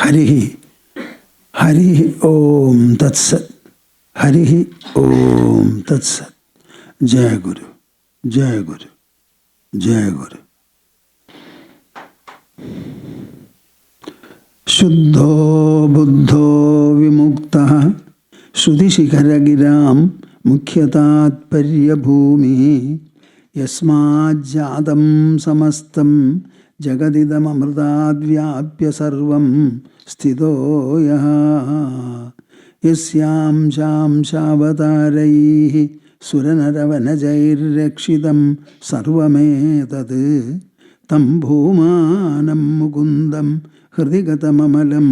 Harihi. Harihi Om Tat Sat. Harihi Om Tat Sat. Jai Guru. Jai Guru. Jai Guru. Shuddho Buddho Vimukta Shuddhi Shikharagiram Mukhyatat Paryabhumi Yasmad Jadam Samastam Jagadidam Amrtad Vyapya Sarvam Sthido Yaha Yasyam Sham Shavataraihi Suranaravanajayir Rakshidam Sarvametad Tam Bhumanam Mukundam Hridigatam Amalam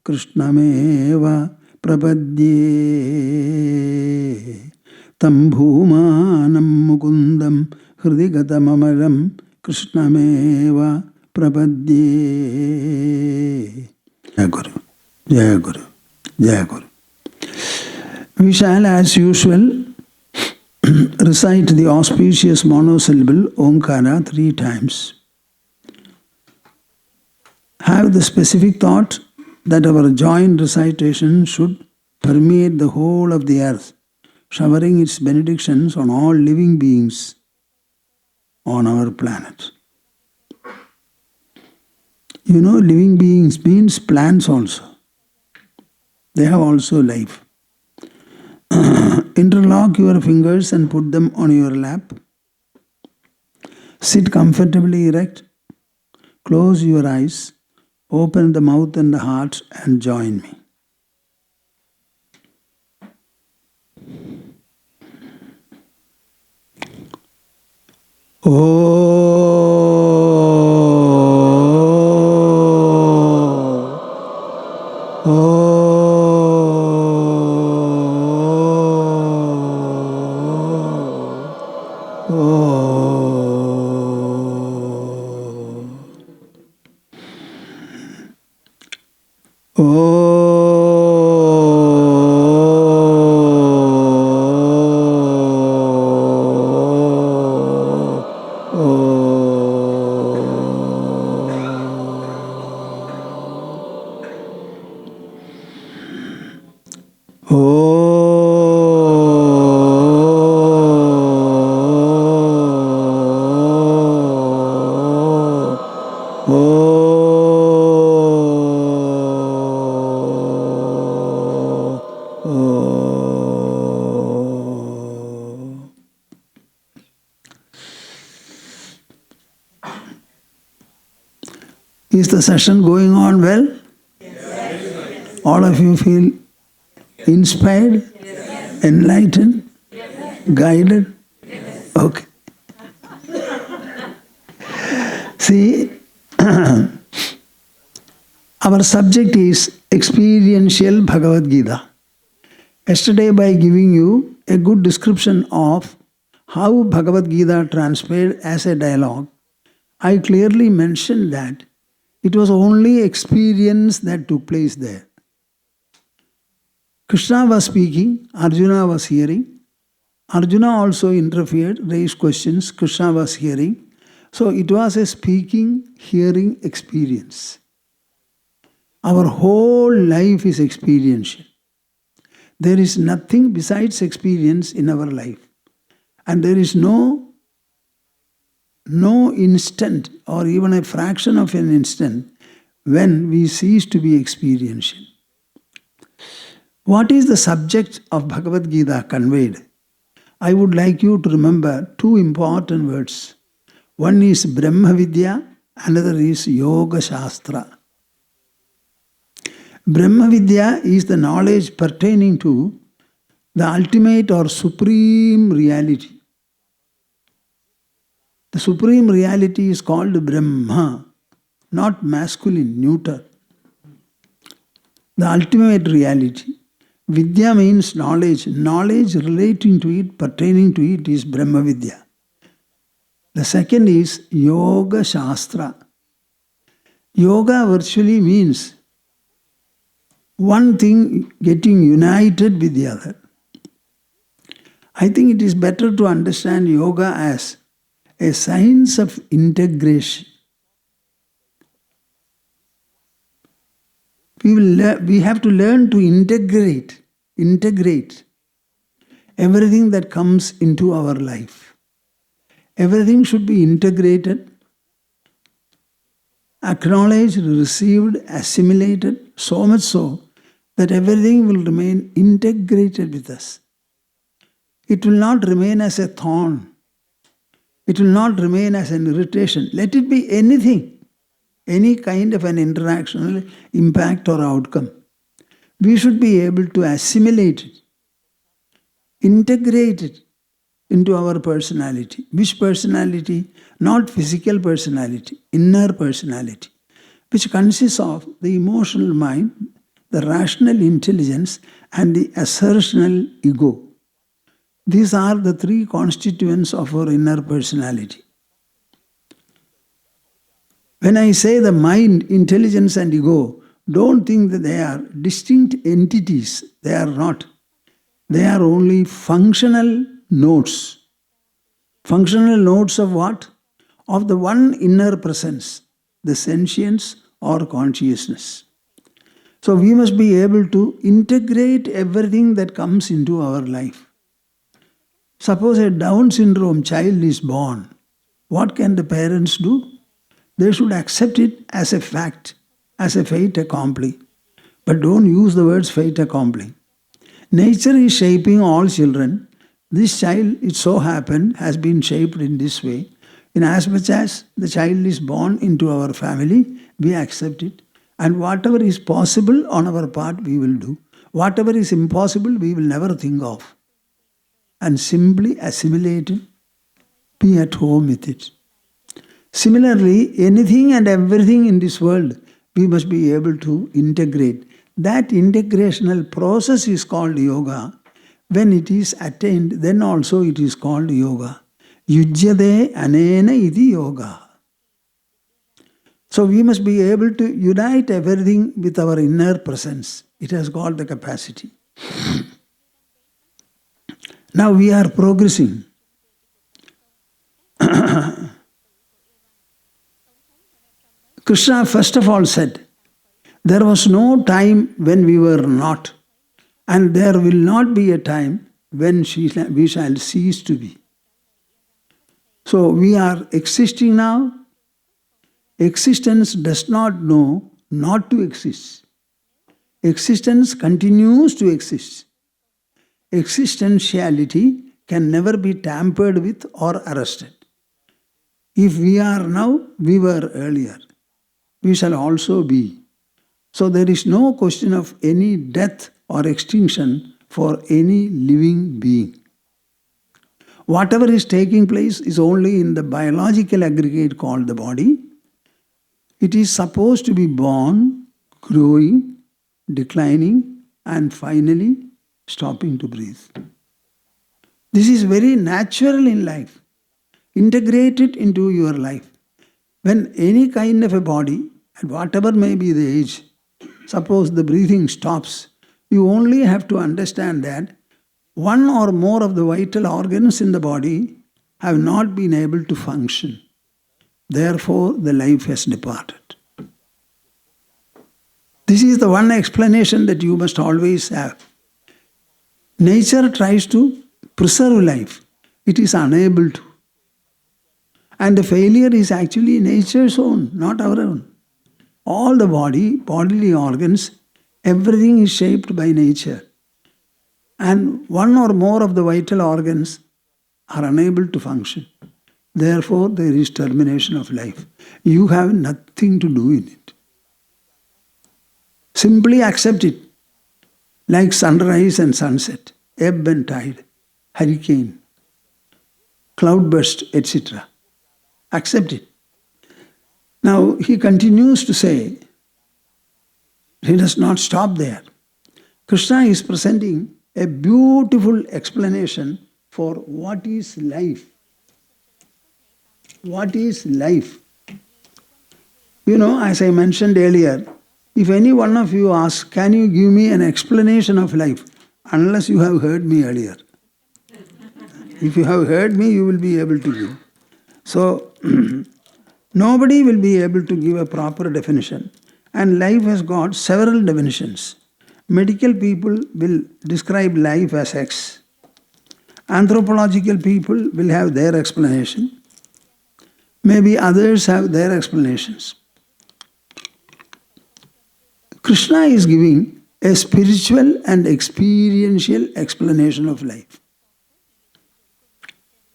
Krishnameva Prapadye Tam Bhumanam Mukundam Hridigatam Amalam Krishnameva Prapadye. Jai Guru, Jai Guru, Jai Guru. We shall, as usual, recite the auspicious monosyllable Omkara 3 times. Have the specific thought that our joint recitation should permeate the whole of the earth, showering its benedictions on all living beings on our planet. You know, living beings means plants also. They have also life. Interlock your fingers and put them on your lap. Sit comfortably erect. Close your eyes. Open the mouth and the heart and join me. Is the session going on well? Yes. All of you feel inspired, yes. Enlightened, yes. Guided? Yes. Okay. See, our subject is experiential Bhagavad Gita. Yesterday, by giving you a good description of how Bhagavad Gita transpired as a dialogue, I clearly mentioned that it was only experience that took place there. Krishna was speaking, Arjuna was hearing. Arjuna also interfered, raised questions, Krishna was hearing. So it was a speaking, hearing experience. Our whole life is experiential. There is nothing besides experience in our life. And there is no instant or even a fraction of an instant when we cease to be experiential. What is the subject of Bhagavad Gita conveyed? I would like you to remember 2 important words. One is Brahma Vidya, another is Yoga Shastra. Brahma Vidya is the knowledge pertaining to the ultimate or supreme reality. The supreme reality is called Brahma, not masculine, neuter. The ultimate reality. Vidya means knowledge. Knowledge relating to it, pertaining to it is Brahma Vidya. The second is Yoga Shastra. Yoga virtually means one thing getting united with the other. I think it is better to understand yoga as a science of integration. we have to learn to integrate everything that comes into our life. Everything should be integrated, acknowledged, received, assimilated, so much so that everything will remain integrated with us. It will not remain as a thorn. It will not remain as an irritation. Let it be anything, any kind of an interactional impact or outcome. We should be able to assimilate it, integrate it into our personality. Which personality? Not physical personality, inner personality, which consists of the emotional mind, the rational intelligence, and the assertional ego. These are the three constituents of our inner personality. When I say the mind, intelligence, and ego, don't think that they are distinct entities. They are not. They are only functional nodes. Functional nodes of what? Of the one inner presence, the sentience or consciousness. So we must be able to integrate everything that comes into our life. Suppose a Down syndrome child is born. What can the parents do? They should accept it as a fact, as a fait accompli. But don't use the words fait accompli. Nature is shaping all children. This child, it so happened, has been shaped in this way. In as much as the child is born into our family, we accept it. And whatever is possible on our part, we will do. Whatever is impossible, we will never think of. And simply assimilate it, be at home with it. Similarly, anything and everything in this world, we must be able to integrate. That integrational process is called yoga. When it is attained, then also it is called yoga. Yujyade anena iti yoga. So we must be able to unite everything with our inner presence. It has got the capacity. Now we are progressing. Krishna first of all said, there was no time when we were not, and there will not be a time when we shall cease to be. So we are existing now. Existence does not know not to exist. Existence continues to exist. Existentiality can never be tampered with or arrested. If we are now, we were earlier. We shall also be. So there is no question of any death or extinction for any living being. Whatever is taking place is only in the biological aggregate called the body. It is supposed to be born, growing, declining, and finally stopping to breathe. This is very natural in life. Integrate it into your life. When any kind of a body, and whatever may be the age, suppose the breathing stops, you only have to understand that one or more of the vital organs in the body have not been able to function. Therefore, the life has departed. This is the one explanation that you must always have. Nature tries to preserve life. It is unable to. And the failure is actually nature's own, not our own. All the bodily organs, everything is shaped by nature. And one or more of the vital organs are unable to function. Therefore, there is termination of life. You have nothing to do in it. Simply accept it. Like sunrise and sunset, ebb and tide, hurricane, cloudburst, etc. Accept it. Now, he continues to say, he does not stop there. Krishna is presenting a beautiful explanation for what is life. What is life? You know, as I mentioned earlier, if any one of you asks, can you give me an explanation of life? Unless you have heard me earlier. If you have heard me, you will be able to give. So, nobody will be able to give a proper definition. And life has got several definitions. Medical people will describe life as X. Anthropological people will have their explanation. Maybe others have their explanations. Krishna is giving a spiritual and experiential explanation of life.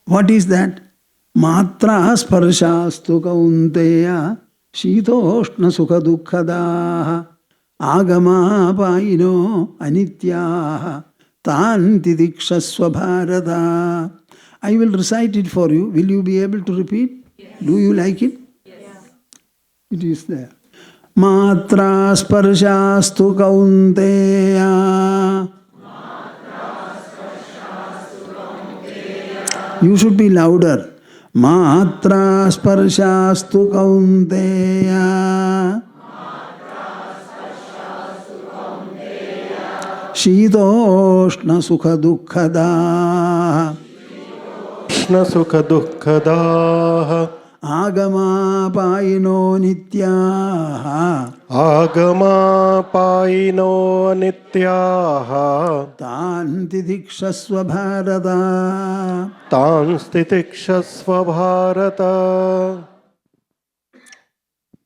What is that? Matra sparshastu kaunteya shitoshna sukha-duhkhadaha agama paino anityaha tan tidikshasva bharata. I will recite it for you. Will you be able to repeat? Yes. Do you like it? Yes. It is there. Matra sparshastu kaunteya. You should be louder. Matra sparshastu kaunteya. Shitoshna sukha-duhkhada. Krishna sukha-duhkhada. Agama paino nityaha. Agama paino nityaha. Tan tidikshasva bharata. Tan stitikshasva bharata.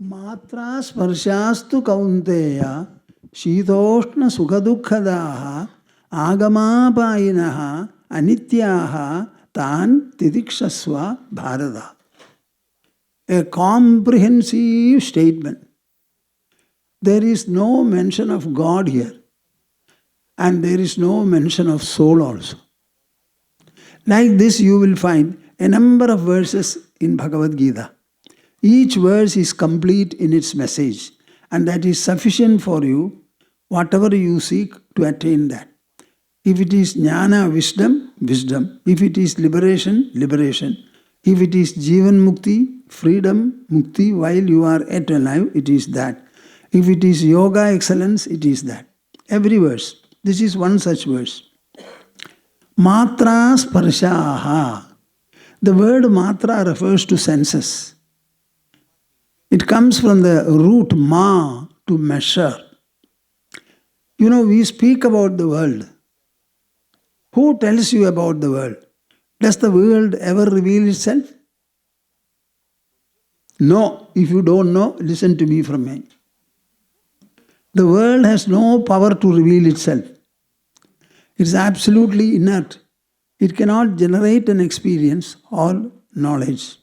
Matra sparshastu kaunteya shitoshna sukha-duhkhadaha agama painaha anityaha tan tidikshasva bharata. A comprehensive statement. There is no mention of God here. And there is no mention of soul also. Like this you will find a number of verses in Bhagavad Gita. Each verse is complete in its message. And that is sufficient for you, whatever you seek to attain that. If it is jnana, wisdom, wisdom. If it is liberation, liberation. If it is jivan mukti, freedom, mukti, while you are yet alive, it is that. If it is yoga excellence, it is that. Every verse. This is one such verse. Matra sparshaha. The word matra refers to senses. It comes from the root ma, to measure. You know, we speak about the world. Who tells you about the world? Does the world ever reveal itself? No. If you don't know, listen to me from me. The world has no power to reveal itself. It is absolutely inert. It cannot generate an experience or knowledge.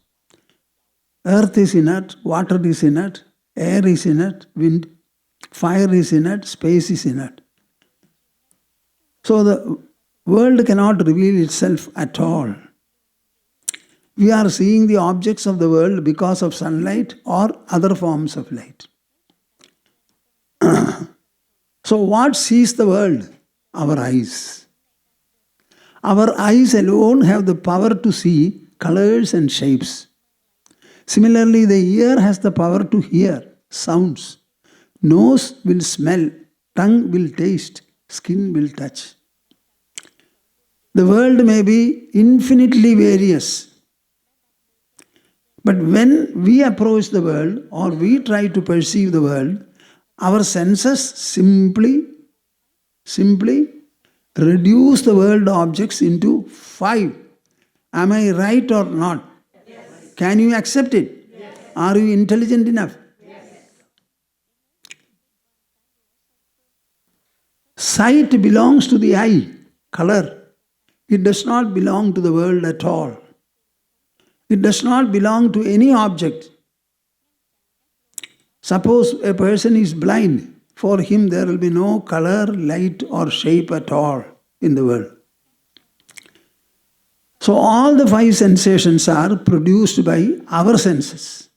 Earth is inert, water is inert, air is inert, wind, fire is inert, space is inert. So the world cannot reveal itself at all. We are seeing the objects of the world because of sunlight or other forms of light. So what sees the world? Our eyes. Our eyes alone have the power to see colors and shapes. Similarly, the ear has the power to hear sounds. Nose will smell, tongue will taste, skin will touch. The world may be infinitely various. But when we approach the world or we try to perceive the world, our senses simply reduce the world objects into 5. Am I right or not? Yes. Can you accept it? Yes. Are you intelligent enough? Yes. Sight belongs to the eye, color. It does not belong to the world at all. It does not belong to any object. Suppose a person is blind. For him there will be no color, light or shape at all in the world. So all the 5 sensations are produced by our senses.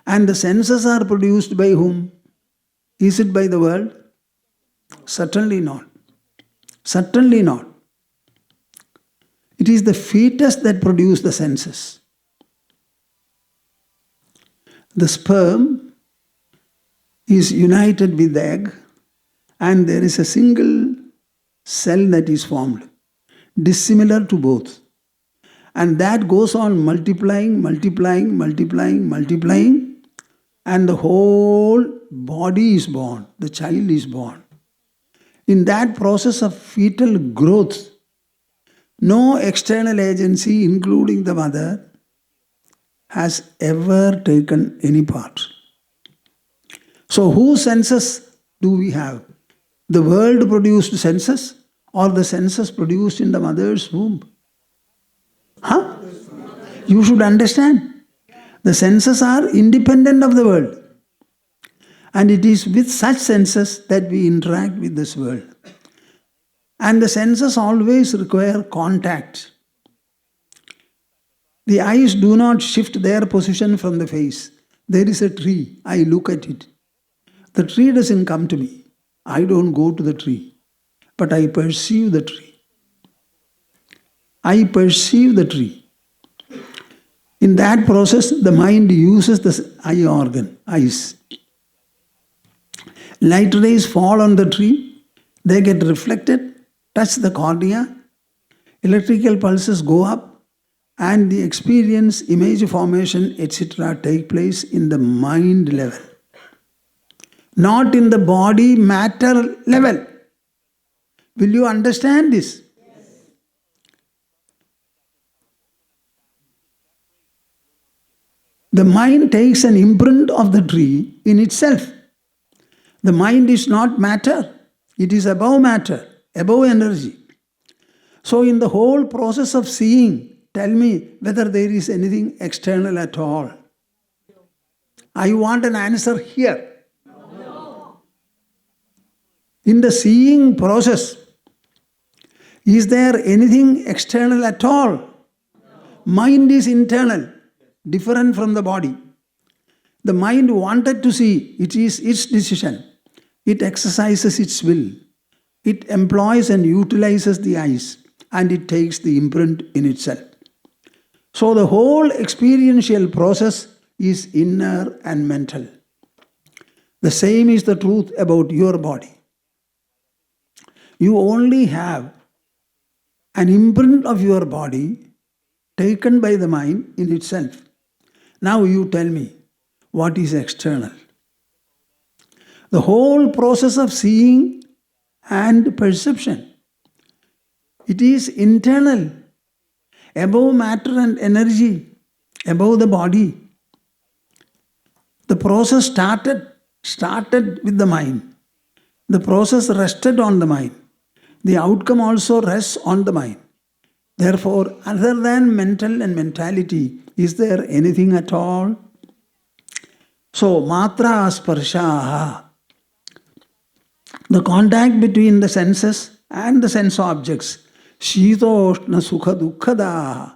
And the senses are produced by whom? Is it by the world? Certainly not. Certainly not. It is the fetus that produces the senses. The sperm is united with the egg and there is a single cell that is formed, dissimilar to both. And that goes on multiplying and the whole body is born, the child is born. In that process of fetal growth, no external agency, including the mother, has ever taken any part. So whose senses do we have? The world produced senses or the senses produced in the mother's womb? Huh? You should understand. The senses are independent of the world. And it is with such senses that we interact with this world. And the senses always require contact. The eyes do not shift their position from the face. There is a tree, I look at it. The tree doesn't come to me. I don't go to the tree. But I perceive the tree. I perceive the tree. In that process, the mind uses the eye organ, eyes. Light rays fall on the tree, they get reflected, touch the cornea, electrical pulses go up, and the experience, image formation, etc. take place in the mind level. Not in the body matter level. Will you understand this? The mind takes an imprint of the tree in itself. The mind is not matter. It is above matter, above energy. So in the whole process of seeing, tell me whether there is anything external at all. I want an answer here. No. In the seeing process, is there anything external at all? No. Mind is internal. Different from the body. The mind wanted to see, it is its decision. It exercises its will. It employs and utilizes the eyes, and it takes the imprint in itself. So the whole experiential process is inner and mental. The same is the truth about your body. You only have an imprint of your body taken by the mind in itself. Now you tell me, what is external? The whole process of seeing and perception, it is internal, above matter and energy, above the body. The process started with the mind. The process rested on the mind. The outcome also rests on the mind. Therefore, other than mental and mentality, is there anything at all? So, matra sparshaha, the contact between the senses and the sense objects, shitoshna sukha-duhkhadaha,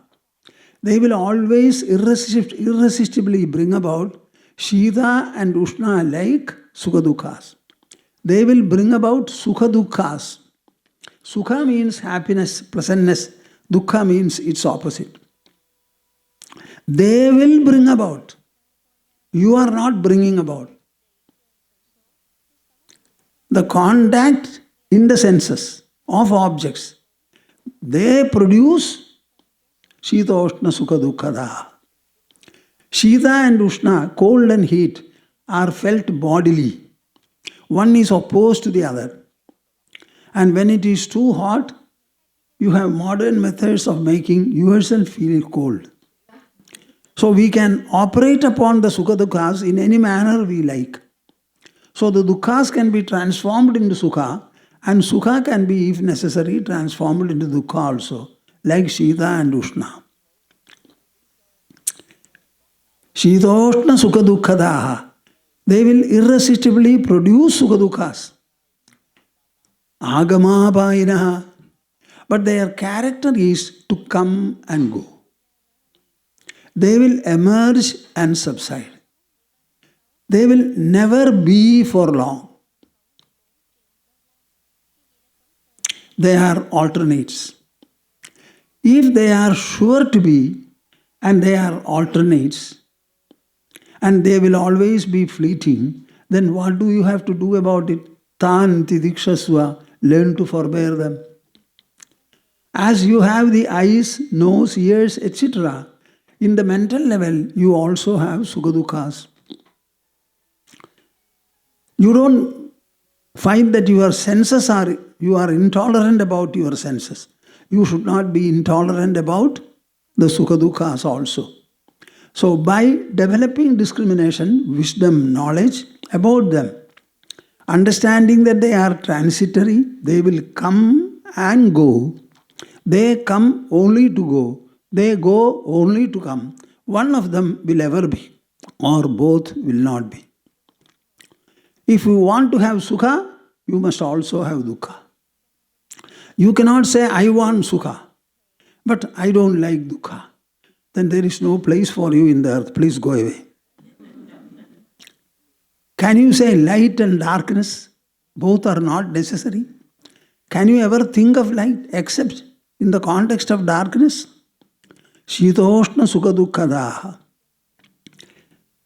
they will always irresistibly bring about shita and ushna like sukha-duhkhas. They will bring about sukha-duhkhas. Sukha means happiness, pleasantness. Dukkha means its opposite. They will bring about. You are not bringing about. The contact in the senses of objects, they produce shita-ushna sukha-duhkhada. Shita and ushna, cold and heat, are felt bodily. One is opposed to the other. And when it is too hot, you have modern methods of making yourself feel cold. So we can operate upon the sukha-duhkhas in any manner we like. So the duhkhas can be transformed into sukha, and sukha can be, if necessary, transformed into dukkha also, like shita and ushna. Shitoshna sukha-duhkhadaha, they will irresistibly produce sukha-duhkhas. Agama-payinaha, but their character is to come and go. They will emerge and subside. They will never be for long. They are alternates. If they are sure to be, and they are alternates, and they will always be fleeting, then what do you have to do about it? Tan tidikshasva, learn to forbear them. As you have the eyes, nose, ears, etc., in the mental level, you also have sukha-duhkhas. You don't find that your senses are, you are intolerant about your senses. You should not be intolerant about the sukha-duhkhas also. So by developing discrimination, wisdom, knowledge about them, understanding that they are transitory, they will come and go. They come only to go. They go only to come. One of them will ever be, or both will not be. If you want to have sukha, you must also have dukkha. You cannot say, I want sukha, but I don't like dukkha. Then there is no place for you in the earth. Please go away. Can you say light and darkness? Both are not necessary. Can you ever think of light except in the context of darkness? Shitoshna sukha-duhkhadaha.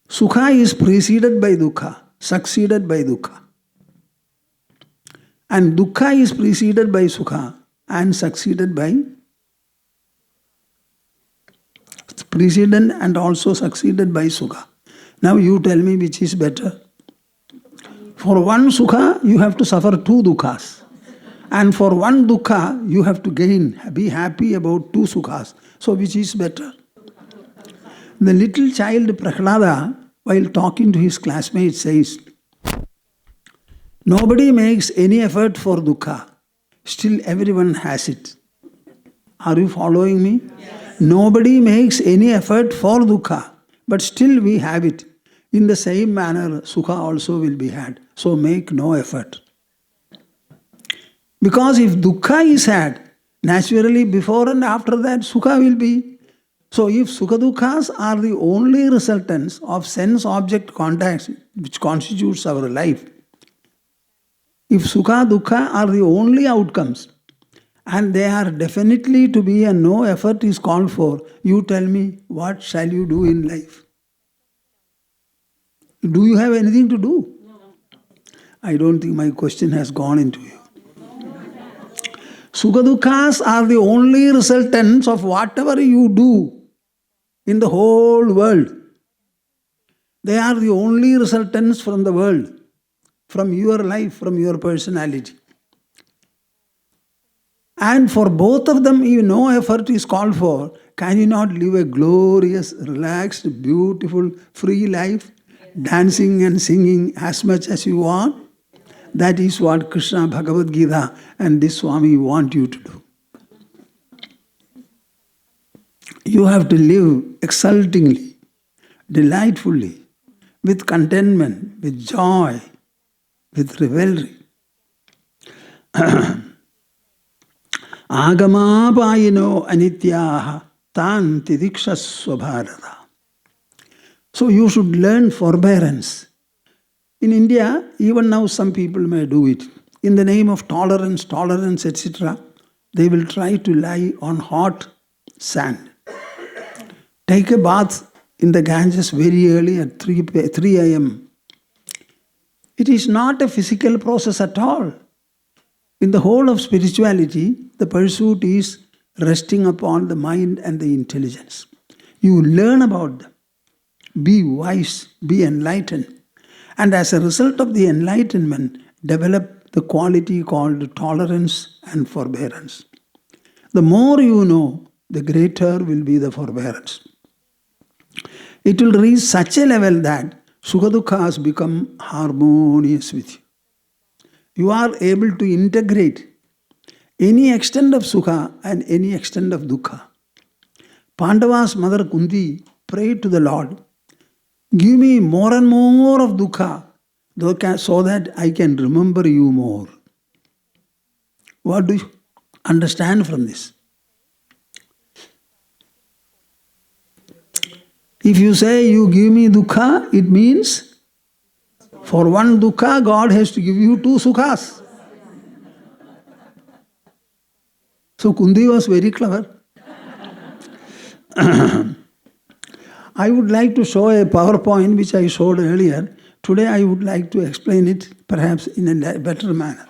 Sukha is preceded by dukkha, succeeded by dukkha. And dukkha is preceded by sukha and succeeded by preceded and also succeeded by sukha. Now you tell me which is better. For one sukha, you have to suffer two dukkha's. And for one dukkha, you have to be happy about two sukhas. So which is better? The little child Prahlada, while talking to his classmates, says, nobody makes any effort for dukkha. Still everyone has it. Are you following me? Yes. Nobody makes any effort for dukkha, but still we have it. In the same manner, sukha also will be had. So make no effort. Because if dukkha is had, naturally before and after that sukha will be. So if sukha-duhkhas are the only resultants of sense-object contacts which constitutes our life, if sukha-duhkha are the only outcomes, and they are definitely to be and no effort is called for, you tell me, what shall you do in life? Do you have anything to do? No. I don't think my question has gone into you. Sukha-duhkhas are the only resultants of whatever you do in the whole world. They are the only resultants from the world, from your life, from your personality. And for both of them, if no effort is called for, can you not live a glorious, relaxed, beautiful, free life, dancing and singing as much as you want? That is what Krishna, Bhagavad Gita and this Swami want you to do. You have to live exultingly, delightfully, with contentment, with joy, with revelry. Agamapayino anityaha tan tidikshasva bharata. So you should learn forbearance. In India, even now some people may do it. In the name of tolerance, etc., they will try to lie on hot sand. Take a bath in the Ganges very early at 3 a.m. It is not a physical process at all. In the whole of spirituality, the pursuit is resting upon the mind and the intelligence. You learn about them. Be wise, be enlightened. And as a result of the enlightenment, develop the quality called tolerance and forbearance. The more you know, the greater will be the forbearance. It will reach such a level that sukha-duhkhas become harmonious with you. You are able to integrate any extent of sukha and any extent of dukkha. Pandava's mother Kunti prayed to the Lord, give me more and more of dukkha so that I can remember you more. What do you understand from this? If you say you give me dukkha, it means for one dukkha, God has to give you two sukhas. So Kunti was very clever. I would like to show a PowerPoint which I showed earlier. Today I would like to explain it perhaps in a better manner.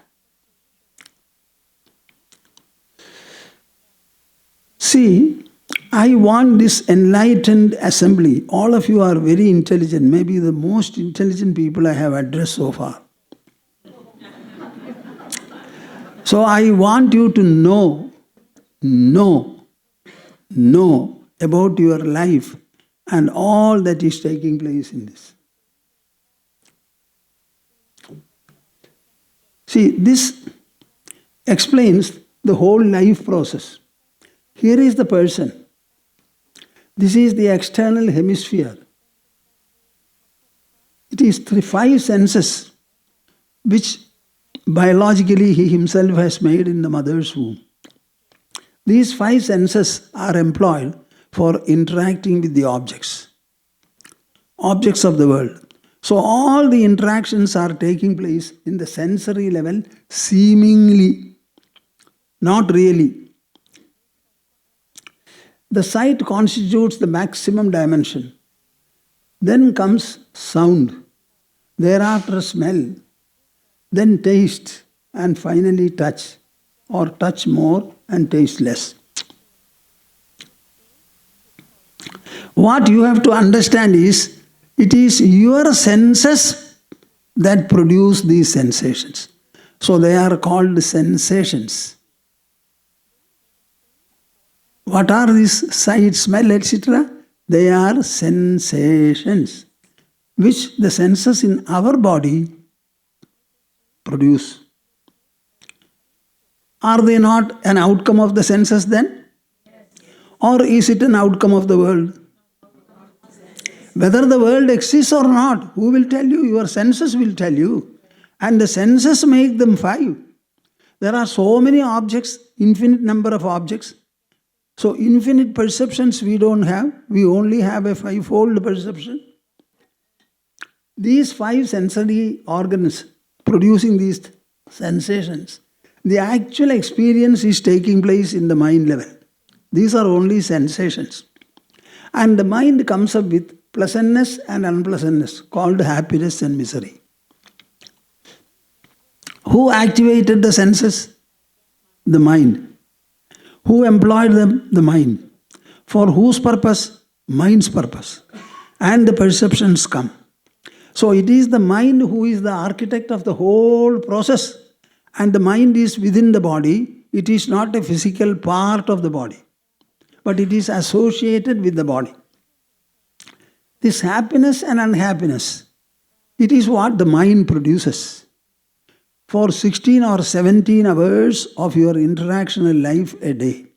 See, I want this enlightened assembly. All of you are very intelligent, maybe the most intelligent people I have addressed so far. So I want you to know about your life and all that is taking place in this. See, this explains the whole life process. Here is the person. This is the external hemisphere. It is 5 senses which biologically he himself has made in the mother's womb. These 5 senses are employed for interacting with the objects of the world. So all the interactions are taking place in the sensory level, seemingly, not really. The sight constitutes the maximum dimension. Then comes sound, thereafter smell, then taste, and finally touch, or touch more and taste less. What you have to understand is, it is your senses that produce these sensations. So they are called sensations. What are these? Sight, smell, etc.? They are sensations which the senses in our body produce. Are they not an outcome of the senses then? Or is it an outcome of the world? Whether the world exists or not, who will tell you? Your senses will tell you. And the senses make them 5. There are so many objects, infinite number of objects. So infinite perceptions we don't have. We only have a 5-fold perception. These 5 sensory organs producing these sensations, the actual experience is taking place in the mind level. These are only sensations. And the mind comes up with pleasantness and unpleasantness, called happiness and misery. Who activated the senses? The mind. Who employed them? The mind. For whose purpose? Mind's purpose. And the perceptions come. So it is the mind who is the architect of the whole process. And the mind is within the body. It is not a physical part of the body, but it is associated with the body. This happiness and unhappiness, it is what the mind produces. For 16 or 17 hours of your interactional life a day.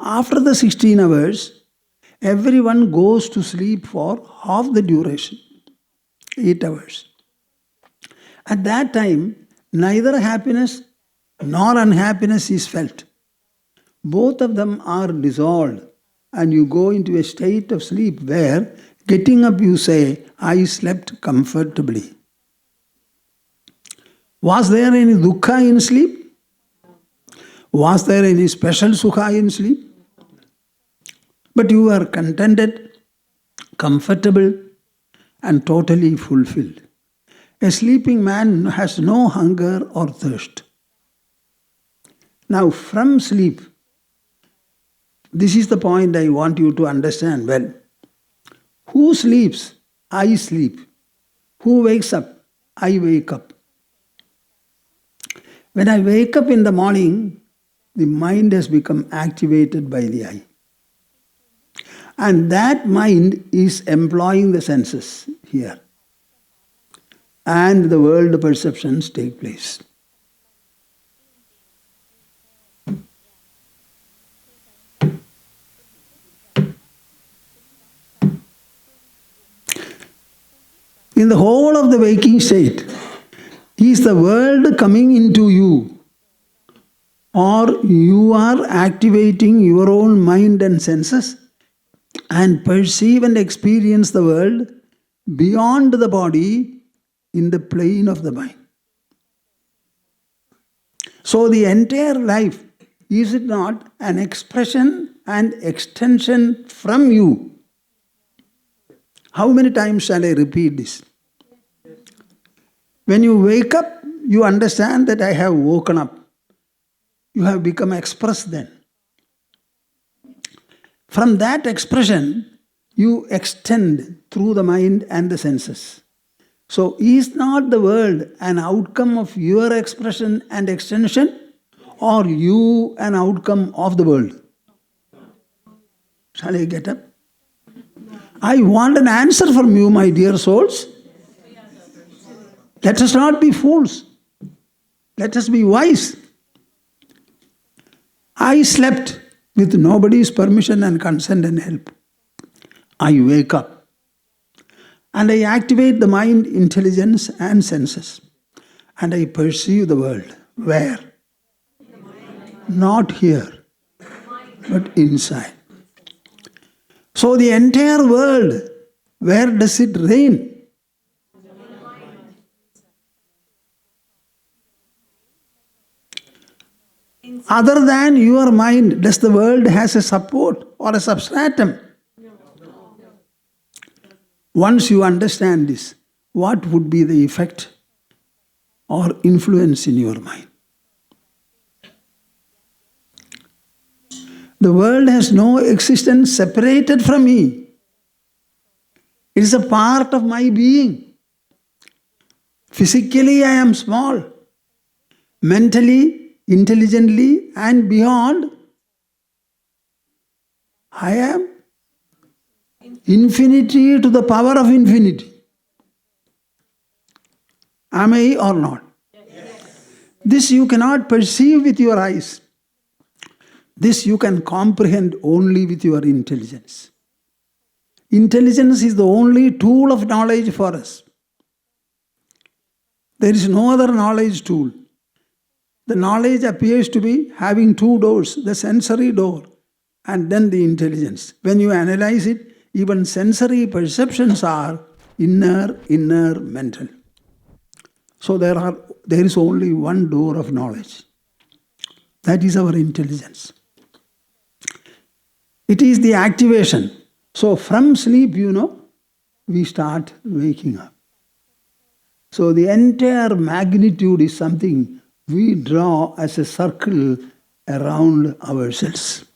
After the 16 hours, everyone goes to sleep for half the duration, 8 hours. At that time, neither happiness nor unhappiness is felt. Both of them are dissolved, and you go into a state of sleep where, getting up, you say, I slept comfortably. Was there any duhkha in sleep? Was there any special sukha in sleep? But you are contented, comfortable, and totally fulfilled. A sleeping man has no hunger or thirst. Now, from sleep, this is the point I want you to understand well. Who sleeps? I sleep. Who wakes up? I wake up. When I wake up in the morning, the mind has become activated by the I. And that mind is employing the senses here. And the world perceptions take place. In the whole of the waking state, is the world coming into you, or you are activating your own mind and senses and perceive and experience the world beyond the body in the plane of the mind. So the entire life, is it not an expression and extension from you? How many times shall I repeat this? When you wake up, you understand that I have woken up. You have become express then. From that expression, you extend through the mind and the senses. So, is not the world an outcome of your expression and extension, or you an outcome of the world? Shall I get up? I want an answer from you, my dear souls. Let us not be fools. Let us be wise. I slept with nobody's permission and consent and help. I wake up and I activate the mind, intelligence and senses. And I perceive the world. Where? Not here, but inside. So the entire world, where does it reign? Other than your mind, does the world has a support or a substratum? Once you understand this, what would be the effect or influence in your mind? The world has no existence separated from me. It is a part of my being. Physically, I am small. Mentally, intelligently, and beyond, I am infinity to the power of infinity. Am I or not? Yes. This you cannot perceive with your eyes. This you can comprehend only with your intelligence. Intelligence is the only tool of knowledge for us. There is no other knowledge tool. The knowledge appears to be having two doors, the sensory door and then the intelligence. When you analyze it, even sensory perceptions are inner, mental. So there is only one door of knowledge. That is our intelligence. It is the activation. So from sleep, we start waking up. So the entire magnitude is something we draw as a circle around ourselves.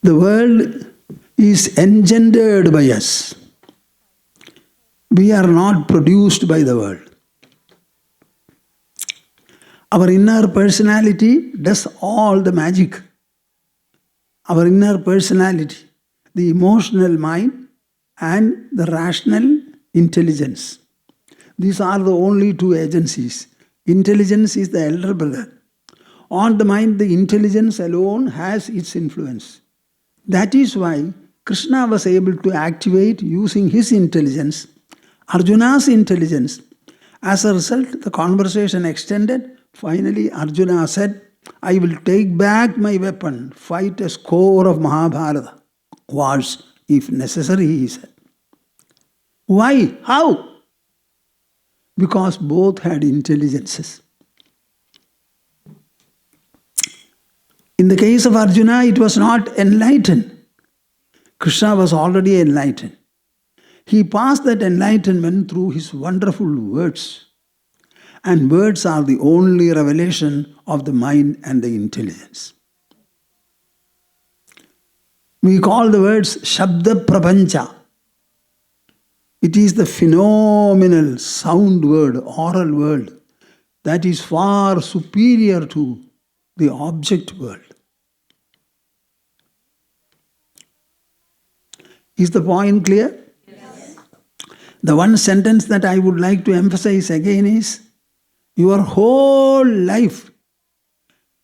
The world is engendered by us. We are not produced by the world. Our inner personality does all the magic. Our inner personality, the emotional mind and the rational intelligence. These are the only two agencies. Intelligence is the elder brother. On the mind, the intelligence alone has its influence. That is why Krishna was able to activate using his intelligence, Arjuna's intelligence. As a result, the conversation extended. Finally, Arjuna said, I will take back my weapon, fight a score of Mahabharata wars if necessary, he said. Why? How? Because both had intelligences. In the case of Arjuna, it was not enlightened. Krishna was already enlightened. He passed that enlightenment through his wonderful words. And words are the only revelation of the mind and the intelligence. We call the words Shabda Prapancha. It is the phenomenal sound world, oral world, that is far superior to the object world. Is the point clear? Yes. The one sentence that I would like to emphasize again is, your whole life,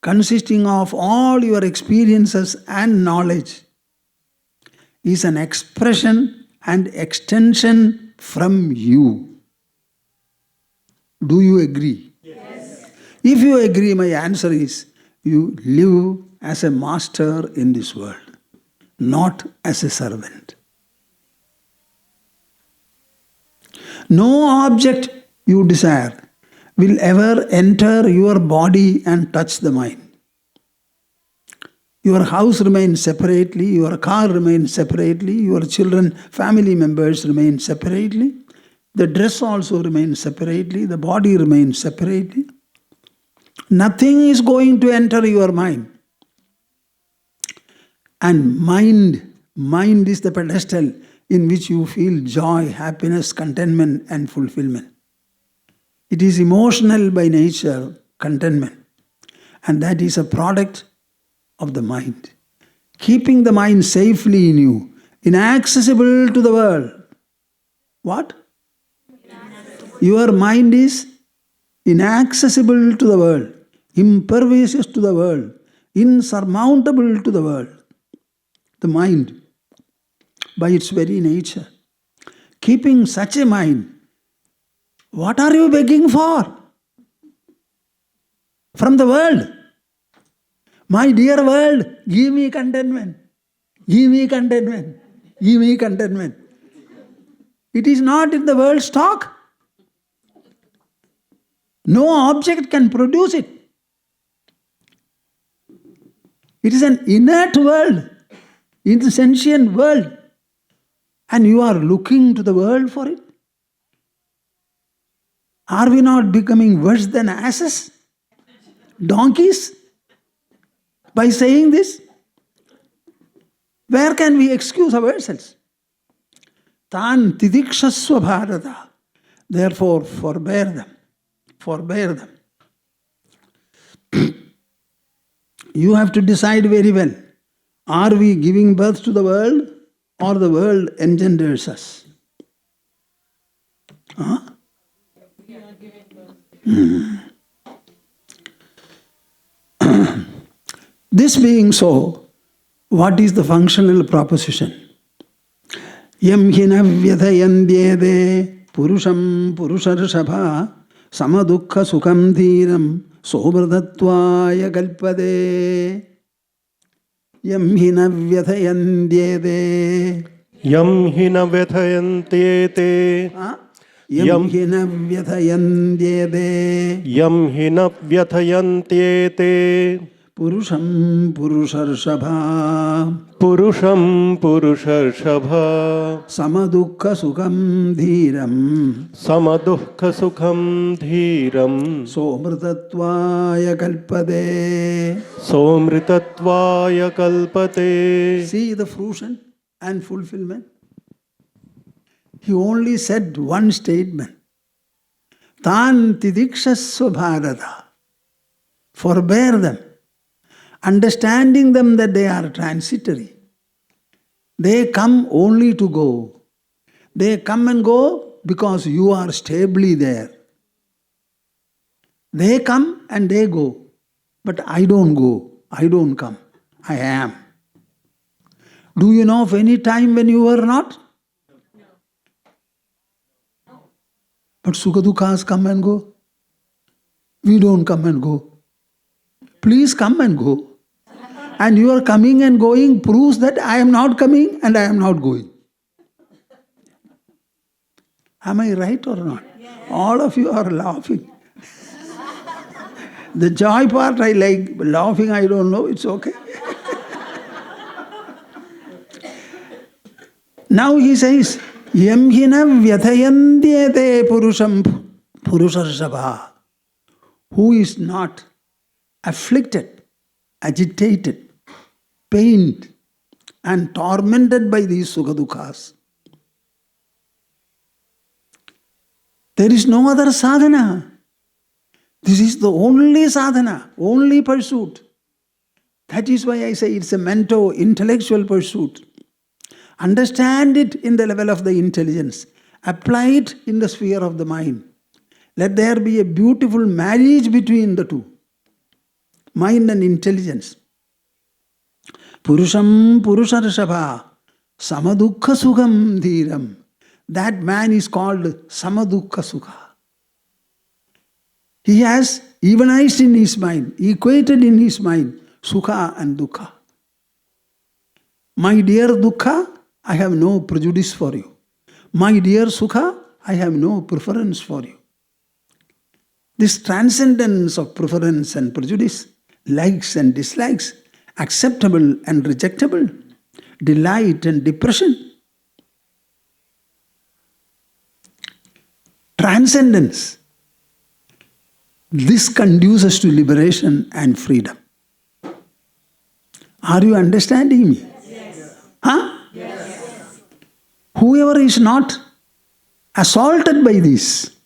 consisting of all your experiences and knowledge, is an expression and extension from you. Do you agree? Yes. If you agree, my answer is, you live as a master in this world, not as a servant. No object you desire will ever enter your body and touch the mind. Your house remains separately, your car remains separately, your children, family members remain separately, the dress also remains separately, the body remains separately. Nothing is going to enter your mind. And mind is the pedestal. in which you feel joy, happiness, contentment and fulfillment. It is emotional by nature, contentment. And that is a product of the mind. Keeping the mind safely in you, inaccessible to the world. What? Your mind is inaccessible to the world, impervious to the world, insurmountable to the world. The mind, by its very nature. Keeping such a mind, what are you begging for? From the world. My dear world, give me contentment. Give me contentment. Give me contentment. It is not in the world's stock. No object can produce it. It is an inert world, insentient world. And you are looking to the world for it. Are we not becoming worse than asses? Donkeys? By saying this? Where can we excuse ourselves? Tan tidikshasva bharata. Therefore, forbear them. Forbear them. You have to decide very well. Are we giving birth to the world or the world engenders us? Huh? This being so, what is the functional proposition? Yam hina vyathayandyede purusham purusharshabha sukha-duhkha sukham dhiram sobhradatvaya kalpade. Yam hina vyathayandyede. Yam hina vyathayantyete. Yam hina vyathayandyede. Yam hina vyathayantyete. Purusham purusharshabha. Purusham purusharshabha. Sama-duhkha sukham dhiram. Sama-duhkha sukham dhiram. Somritatvaya kalpade. Somritatvaya kalpate. See the fruition and fulfillment. He only said one statement. Tan tidikshasva bharata. Forbear them. Understanding them that they are transitory. They come only to go. They come and go because you are stably there. They come and they go. But I don't go. I don't come. I am. Do you know of any time when you were not? But sukha-duhkhas come and go. We don't come and go. Please come and go. And your coming and going proves that I am not coming and I am not going. Am I right or not? Yes. All of you are laughing. The joy part I like, laughing I don't know, it's okay. Now he says, Yam hina vyathayandyete purusham purusharshabha. Who is not afflicted, agitated, pained and tormented by these sukha-duhkhas. There is no other sadhana. This is the only sadhana, only pursuit. That is why I say it's a mental, intellectual pursuit. Understand it in the level of the intelligence. Apply it in the sphere of the mind. Let there be a beautiful marriage between the two. Mind and intelligence. Purusham purusharshabha sama-duhkha sukham dhiram. That man is called sama-duhkha sukha. He has evenized in his mind, equated in his mind, sukha and dukkha. My dear dukkha, I have no prejudice for you. My dear sukha, I have no preference for you. This transcendence of preference and prejudice, likes and dislikes, acceptable and rejectable, delight and depression. Transcendence. This conduces to liberation and freedom. Are you understanding me? Yes. Huh? Yes. Who whoever is not assaulted by this,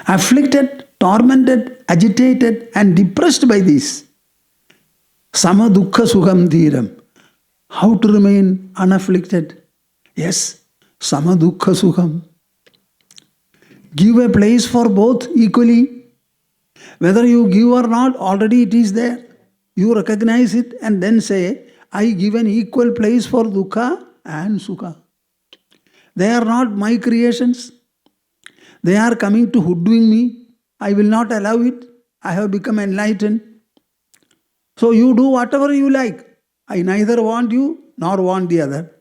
afflicted, tormented, agitated, and depressed by this, duhkha sukham dhiram. How to remain unafflicted? Yes, duhkha sukham. Give a place for both equally. Whether you give or not, already it is there. You recognize it and then say, I give an equal place for dukkha and sukha. They are not my creations. They are coming to hoodwink me. I will not allow it. I have become enlightened. So you do whatever you like. I neither want you nor want the other.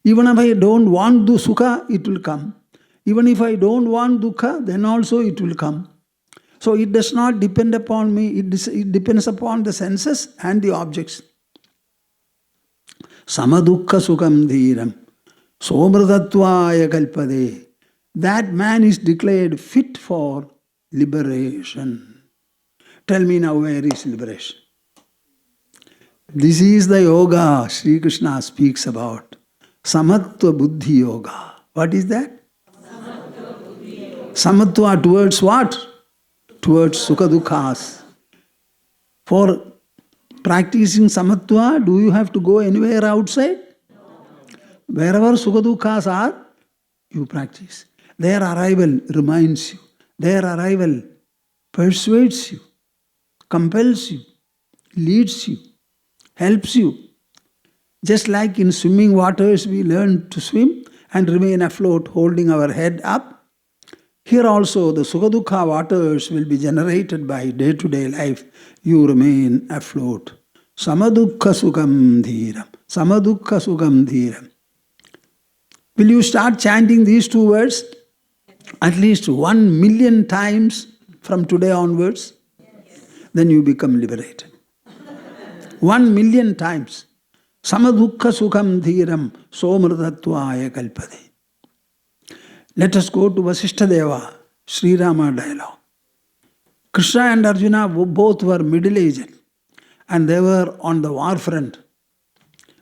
Even if I don't want the sukha, it will come. Even if I don't want dukkha, then also it will come. So it does not depend upon me. It depends upon the senses and the objects. Duhkha sukham dhiram somritatvaya kalpade. That man is declared fit for liberation. Tell me now, where is liberation? This is the yoga Sri Krishna speaks about. Samatva Buddhi yoga. What is that? Samatva towards what? Towards sukha-duhkhas. For practicing samatva, do you have to go anywhere outside? Wherever sukha-duhkhas are, you practice. Their arrival reminds you. Their arrival persuades you, compels you, leads you, helps you. Just like in swimming waters, we learn to swim and remain afloat, holding our head up. Here also, the sukha-duhkha waters will be generated by day-to-day life. You remain afloat. Duhkha sukham dhiram. Duhkha sukham dhiram. Will you start chanting these two words at least 1 million times from today onwards? Then you become liberated. 1 million times. Duhkha sukham dhiram somritatvaya kalpade. Let us go to Vasishtha Deva, Sri Rama dialogue. Krishna and Arjuna both were middle-aged and they were on the war front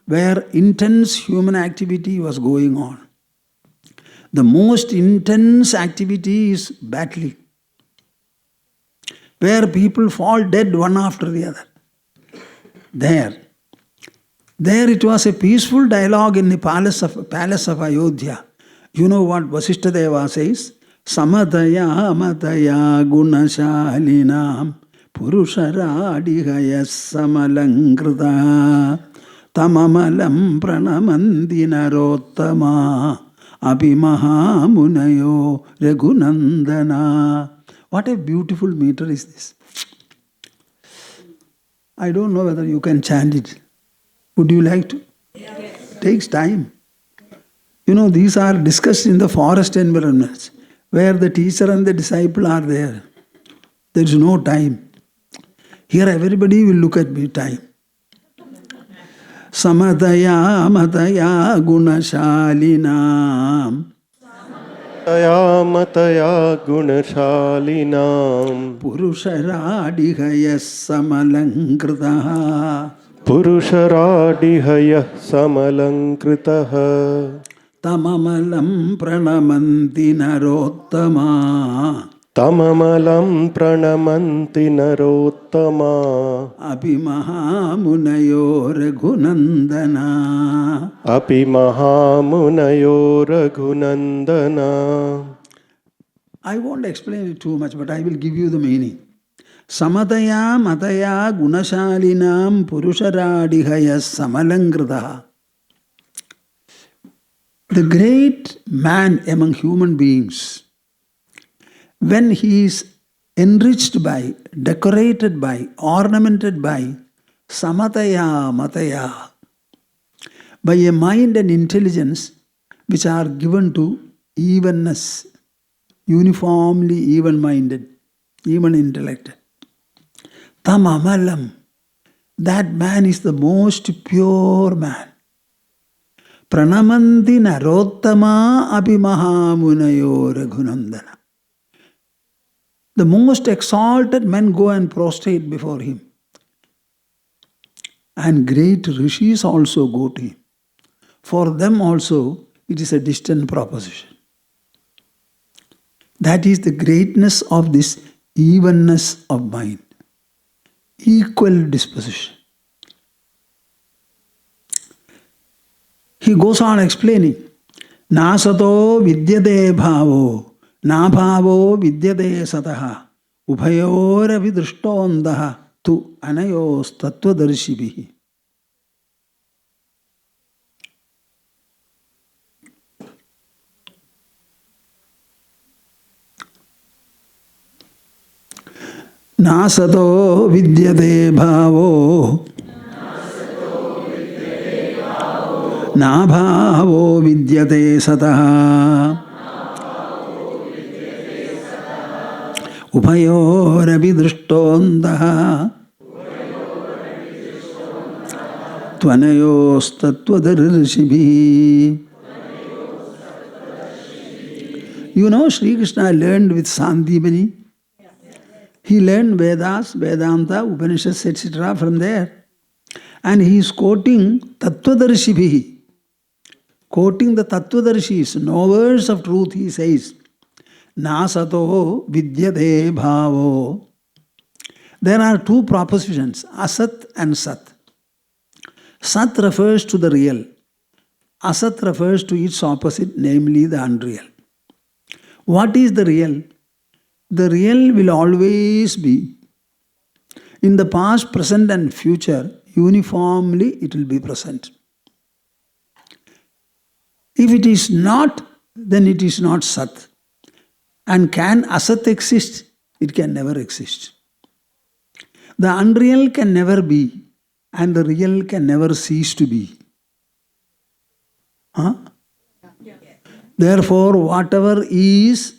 where intense human activity was going on. The most intense activity is battling, where people fall dead one after the other. There it was a peaceful dialogue in the palace of Ayodhya. You know what Vasishtha Deva says? Samataya mataya gunashalinam purusharadihaya samalankrita tamamalam pranamanti narottama apimahamunayo raghunandana. What a beautiful meter is this. I don't know whether you can chant it. Would you like to? Yes. It takes time. You know, these are discussed in the forest environments where the teacher and the disciple are there. There is no time. Here everybody will look at me, time. Samataya mataya gunashalinam mataya gunashalinam purusharadihaya samalankritaha purusharadihaya samalankritaha tamamalam pranamanti narottama tamamalam pranamanti narottama apimahamunayo raghunandana apimahamunayo raghunandana. I won't explain it too much, but I will give you the meaning. Samataya mataya gunashalinam purusharadihaya samalankritaha. The great man among human beings, when he is enriched by, decorated by, ornamented by samataya mataya, by a mind and intelligence which are given to evenness, uniformly even-minded, even-intellected. Tamamalam, that man is the most pure man. Pranamanti narottama apimahamunayo raghunandana. The most exalted men go and prostrate before him. And great rishis also go to him. for them also it is a distant proposition. That is the greatness of this evenness of mind, equal disposition. He goes on explaining, Nasato vidyate bhavo, na bhavo vidyate sataha, ubhayora vidrushtondaha tu anayos tattvadarshibhihi. Nasato vidyate bhavo, na bhavo vidyate sataha, ubhayora vidrushtondaha tvanayos tattvadarshibhihi. You know, Sri Krishna learned with Sandipani. He learned Vedas, Vedanta, Upanishads, etc. from there. And he is quoting Tattvadarshibhihi. Quoting the Tattvadarshis, knowers of truth, he says, Nasato vidyate bhavo. There are two propositions, Asat and Sat. Sat refers to the real. Asat refers to its opposite, namely the unreal. What is the real? The real will always be. In the past, present and future, uniformly it will be present. If it is not, then it is not Sat. And can Asat exist? It can never exist. The unreal can never be, and the real can never cease to be. Huh? Yes. Therefore, whatever is,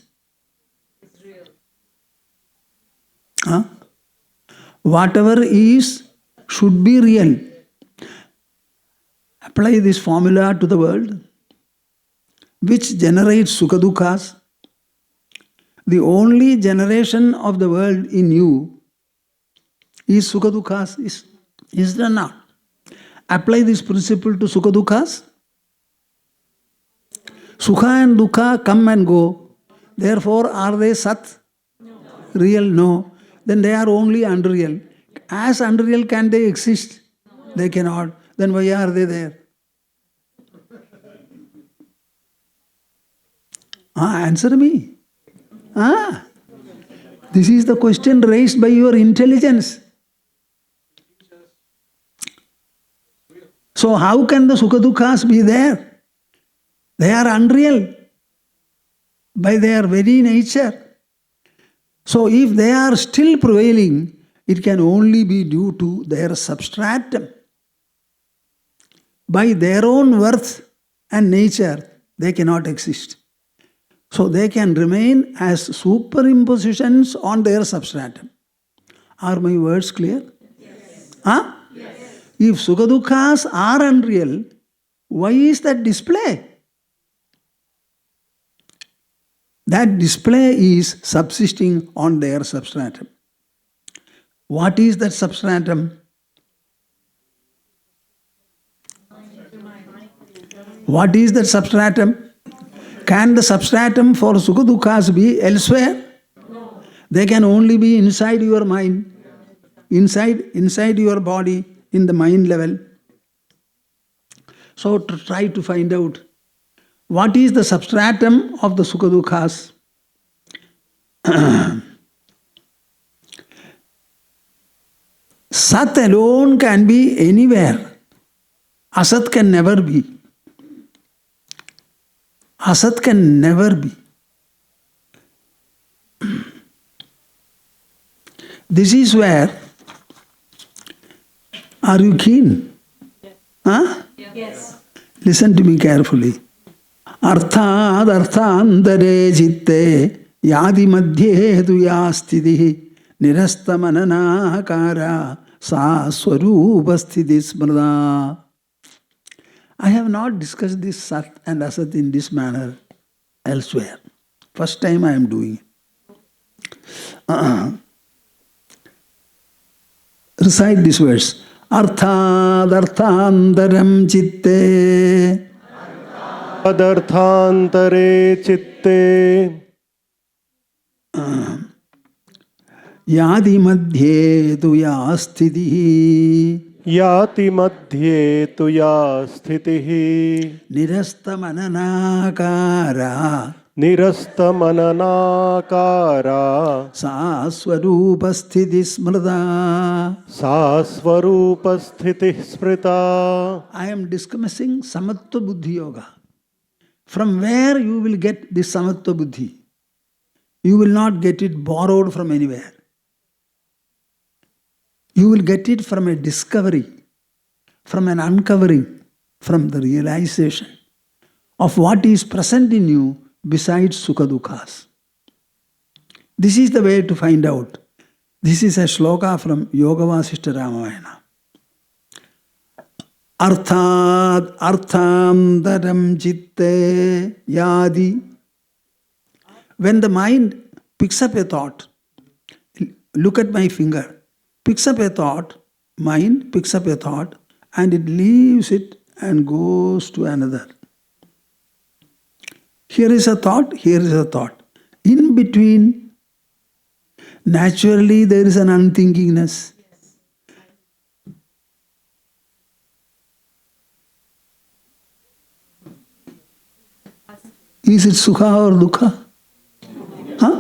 whatever is should be real. Apply this formula to the world. Which generates sukha-duhkhas? The only generation of the world in you is sukha-duhkhas. Is there not? Apply this principle to sukha-duhkhas. Sukha and dukkha come and go. Therefore, are they Sat? No. Real? No. Then they are only unreal. As unreal, can they exist? No. They cannot. Then why are they there? Answer me. This is the question raised by your intelligence. So how can the sukha-duhkhas be there? They are unreal by their very nature. So if they are still prevailing, it can only be due to their substratum. By their own worth and nature, they cannot exist. So they can remain as superimpositions on their substratum. Are my words clear? Yes. Yes. If sukha-duhkhas are unreal, why is that display? That display is subsisting on their substratum. What is that substratum? What is that substratum? Can the substratum for sukha-duhkhas be elsewhere? No. They can only be inside your mind, inside your body, in the mind level. So try to find out what is the substratum of the sukha-duhkhas. Sat alone can be anywhere. Asat can never be. Asat can never be. This is where, are you keen? Yes. Listen to me carefully. Arthad arthandare jitte yadi madhye tu yastidhi nirastamananakara sa swarupasthiti smrada. I have not discussed this Sat and Asat in this manner elsewhere. First time I am doing it. Recite this verse. Arthad arthandaram chitte Padarthantare chitte Yadi madhye tu ya sthitihi Yati madhye tuya sthitihi nirasta mananakara Nirasta mananakara sa swarupa sthiti smrta. Sa swarupa sthiti smrita. I am discussing Samatva Buddhi Yoga. From where you will get this Samatva Buddhi? You will not get it borrowed from anywhere. You will get it from a discovery, from an uncovering, from the realization of what is present in you besides sukha-duhkhas. This is the way to find out. This is a shloka from Yogavasishtha Ramayana. Arthat arthantaram chitte yadi. When the mind picks up a thought, look at my finger, picks up a thought, mind picks up a thought, and it leaves it and goes to another. Here is a thought, here is a thought. In between, naturally there is an unthinkingness. Is it sukha or dukkha? Huh?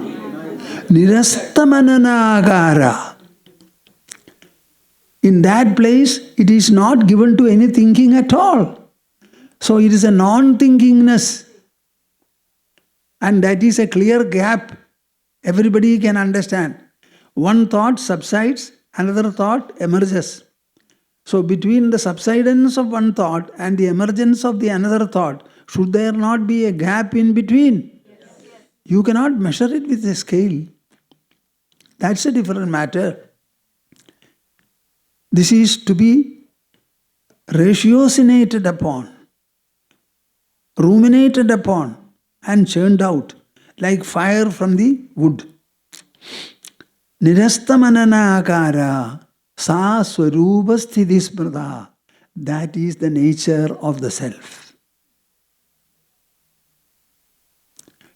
Nirastamananagara. In that place, it is not given to any thinking at all. So it is a non-thinkingness. And that is a clear gap. Everybody can understand. One thought subsides, another thought emerges. So between the subsidence of one thought and the emergence of the another thought, should there not be a gap in between? Yes. You cannot measure it with a scale. That's a different matter. This is to be ratiocinated upon, ruminated upon, and churned out like fire from the wood. Nirastamananakara sa swarupa sthiti smrta. That is the nature of the self.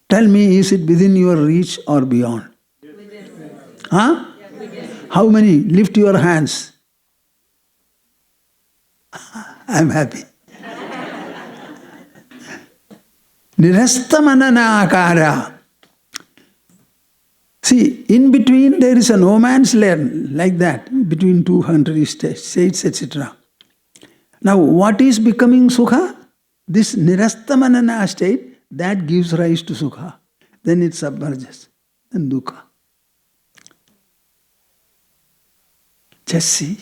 Tell me, is it within your reach or beyond? Within. Huh? Yeah, within. How many? Lift your hands. I am happy. Nirastamananakara. See, in between there is a no man's land, like that, between 200 states, etc. Now, what is becoming sukha? This nirastamanana state, that gives rise to sukha. Then it submerges. Then dukkha. Just see.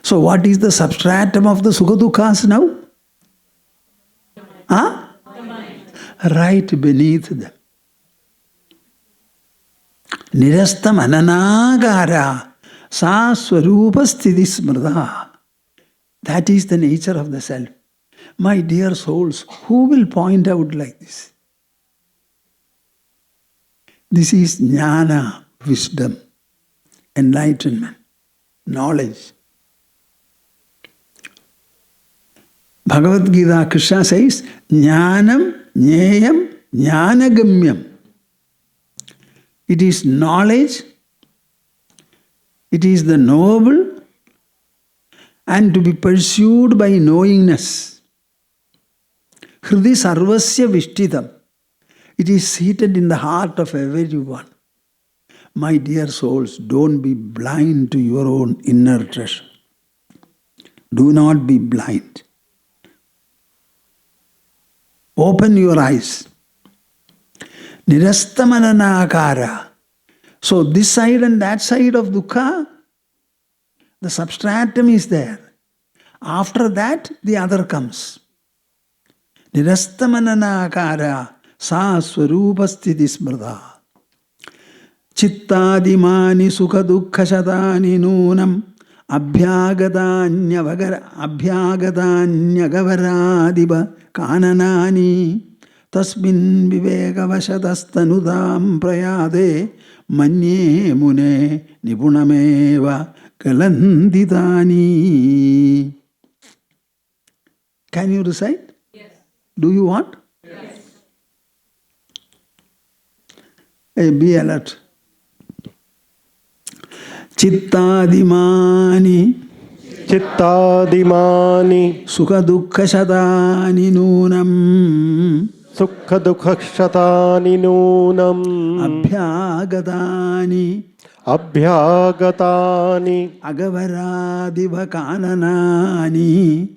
So what is the substratum of the sukha-duhkhas now? Huh? Right beneath them. Nirastam ananagara sa swarupa sthiti smrta. That is the nature of the self. My dear souls, who will point out like this? This is jnana, wisdom, enlightenment, knowledge. Bhagavad Gita, Krishna says, jnanam, jneyam, jnanagamyam. It is knowledge, it is the knowable, and to be pursued by knowingness. Hridi sarvasya vishtitam. It is seated in the heart of everyone. My dear souls, don't be blind to your own inner treasure. Do not be blind. Open your eyes. Nirastamananakara. So this side and that side of dukkha, the substratum is there. After that, the other comes. Nirastamananakara sa swarupa sthiti smrta. Chittadimani sukha-duhkha shatani nunam abhyagatanyagavaradiva kananani tasmin vivekavashatasthanudam prayade manye mune nipunameva kalanditani. Can you recite? Yes. Do you want? Yes. Hey, be alert. Chittadimani चित्तादिमानि sukha-duhkhashatani noonam sukha-duhkhas नूनम् abhyagatani अभ्यागतानि agavaradivakananani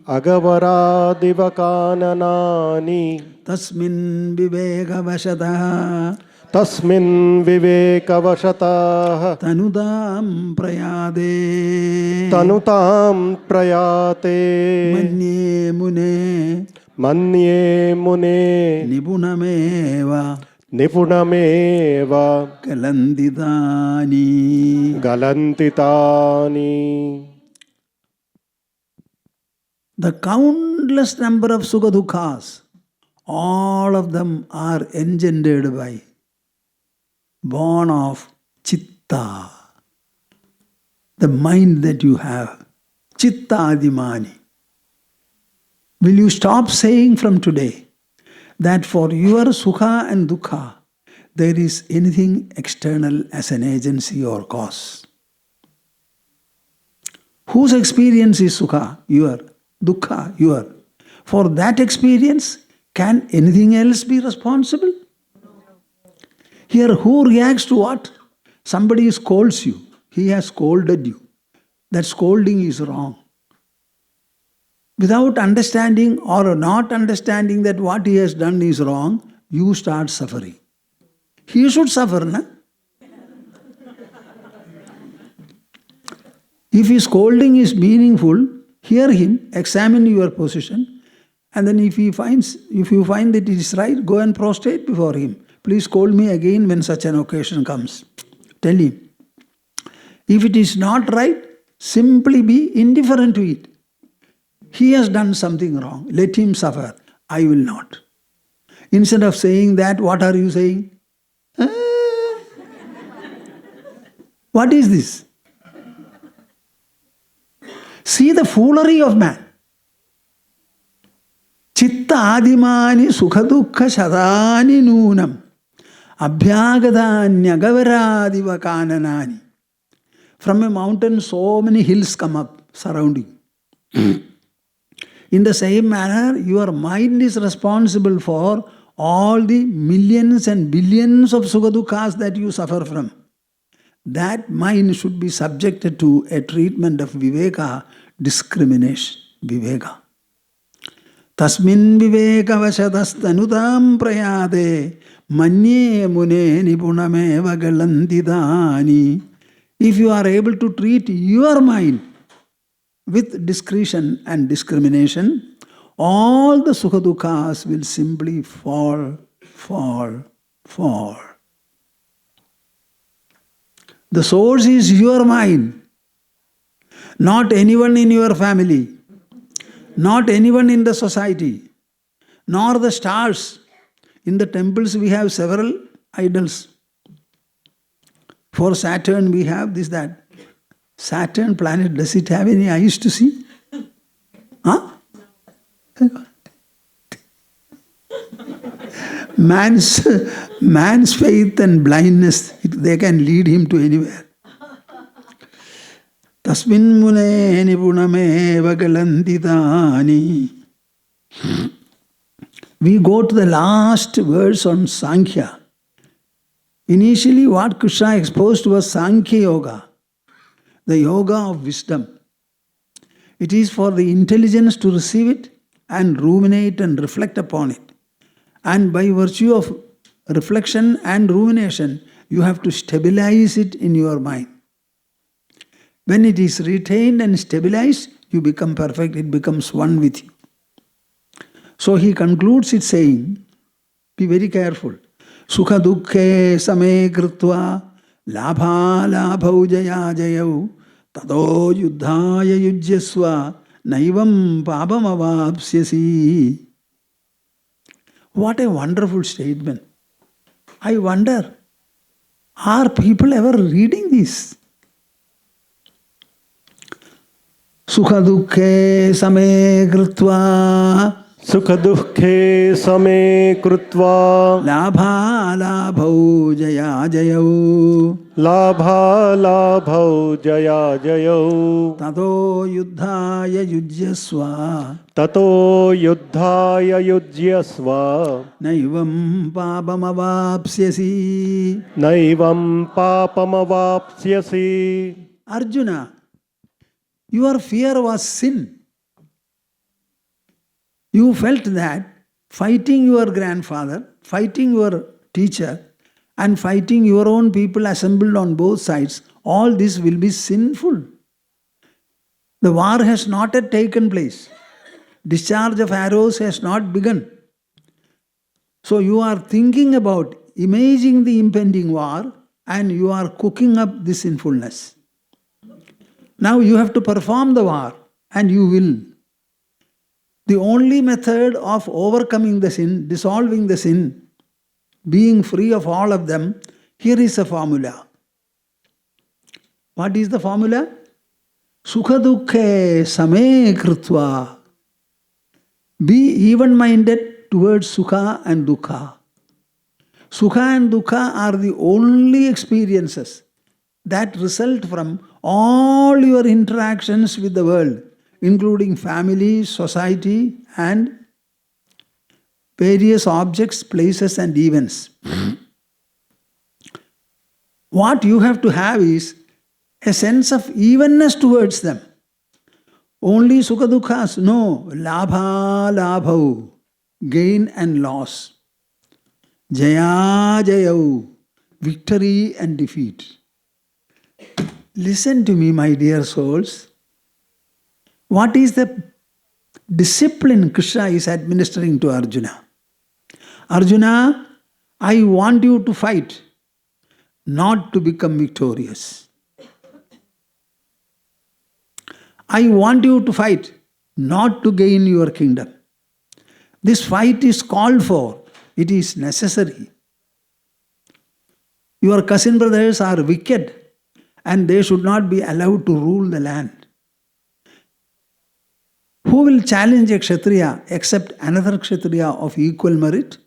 अगवरादिवकाननानि tasmin vivekavashatah तस्मिन् विवेकवशतः tanudam prayade तनुतां प्रयाते manye mune मन्ये मुने nibunameva निपुणमेव kalandidani. गलन्ति तानि. The countless number of sukha-duhkhas, all of them are engendered by, born of chitta, the mind that you have. Chitta adimani. Will you stop saying from today that for your sukha and dukkha, there is anything external as an agency or cause? Whose experience is sukha? Your. Dukkha? Your. For that experience, can anything else be responsible? Here, who reacts to what? Somebody scolds you. He has scolded you. That scolding is wrong. Without understanding or not understanding that what he has done is wrong, you start suffering. He should suffer, na? If his scolding is meaningful, hear him, examine your position, and then if you find that it is right, go and prostrate before him. Please scold me again when such an occasion comes. Tell him. If it is not right, simply be indifferent to it. He has done something wrong. Let him suffer. I will not. Instead of saying that, what are you saying? What is this? See the foolery of man. Chitta adimani sukha-duhkha shadani noonam abhyagadanyagavaradivakananani. From a mountain, so many hills come up surrounding. In the same manner, your mind is responsible for all the millions and billions of sukha-duhkhas that you suffer from. That mind should be subjected to a treatment of viveka, discrimination, viveka. Tasmin viveka vasatastanutam prayade manye mune nipunameva galandidani. If you are able to treat your mind with discretion and discrimination, all the sukha-duhkhas will simply fall. The source is your mind, not anyone in your family, not anyone in the society, nor the stars. In the temples we have several idols. For Saturn we have this, that. Saturn planet, does it have any eyes to see? Huh? Man's faith and blindness, they can lead him to anywhere. Tasmin mune nipunameva galandidani. We go to the last verse on Sankhya. Initially what Krishna exposed was Sankhya Yoga, the yoga of wisdom. It is for the intelligence to receive it and ruminate and reflect upon it. And by virtue of reflection and rumination, you have to stabilize it in your mind. When it is retained and stabilized, you become perfect, it becomes one with you. So he concludes it saying, be very careful. Sukha-duhkhe same kritva labha labhau jaya jayau tado yuddhaya yujyasva naivam pabam avapsyasi. What a wonderful statement. I wonder, are people ever reading this? Sukha-duhkhe same kritva sukha-duhkhe same krutva labha labhau jaya jayau labha labhau jaya jayau tato yuddhaya yujyasva tato yuddhaya yujyasva naivam papamavapsyasi. naivam papamavapsyasi. Arjuna, your fear was sin. You felt that fighting your grandfather, fighting your teacher, and fighting your own people assembled on both sides, all this will be sinful. The war has not yet taken place. Discharge of arrows has not begun. So you are thinking about imaging the impending war and you are cooking up the sinfulness. Now you have to perform the war and you will. The only method of overcoming the sin, dissolving the sin, being free of all of them, here is a formula. What is the formula? Sukha-duhkhe same krutva. Be even-minded towards sukha and duhkha. Sukha and duhkha are the only experiences that result from all your interactions with the world, including family, society, and various objects, places, and events. What you have to have is a sense of evenness towards them. Only sukha-duhkhas, no, labha labhau, gain and loss. Jaya jayau, victory and defeat. Listen to me, my dear souls. What is the discipline Krishna is administering to Arjuna? Arjuna, I want you to fight, not to become victorious. I want you to fight, not to gain your kingdom. This fight is called for, it is necessary. Your cousin brothers are wicked and they should not be allowed to rule the land. Who will challenge a Kshatriya except another Kshatriya of equal merit?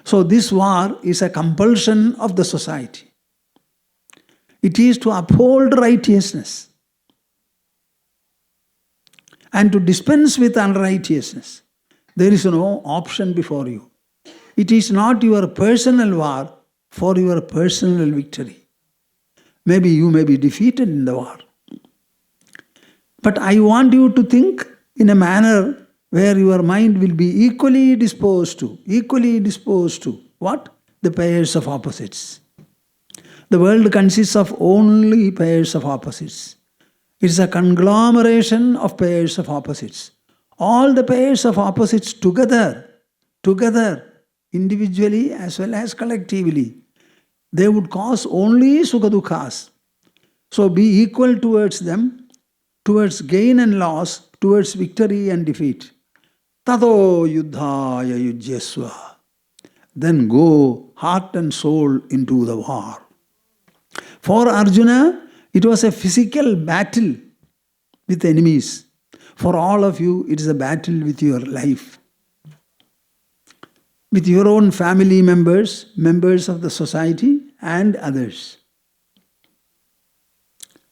So this war is a compulsion of the society. It is to uphold righteousness and to dispense with unrighteousness. There is no option before you. It is not your personal war for your personal victory. Maybe you may be defeated in the war. But I want you to think in a manner where your mind will be equally disposed to what? The pairs of opposites. The world consists of only pairs of opposites. It is a conglomeration of pairs of opposites. All the pairs of opposites together, individually as well as collectively, they would cause only sukha-duhkhas. So be equal towards them, towards gain and loss, towards victory and defeat. Tato yuddhaya yujyasva. Then go heart and soul into the war. For Arjuna, it was a physical battle with enemies. For all of you, it is a battle with your life. With your own family members, members of the society, and others.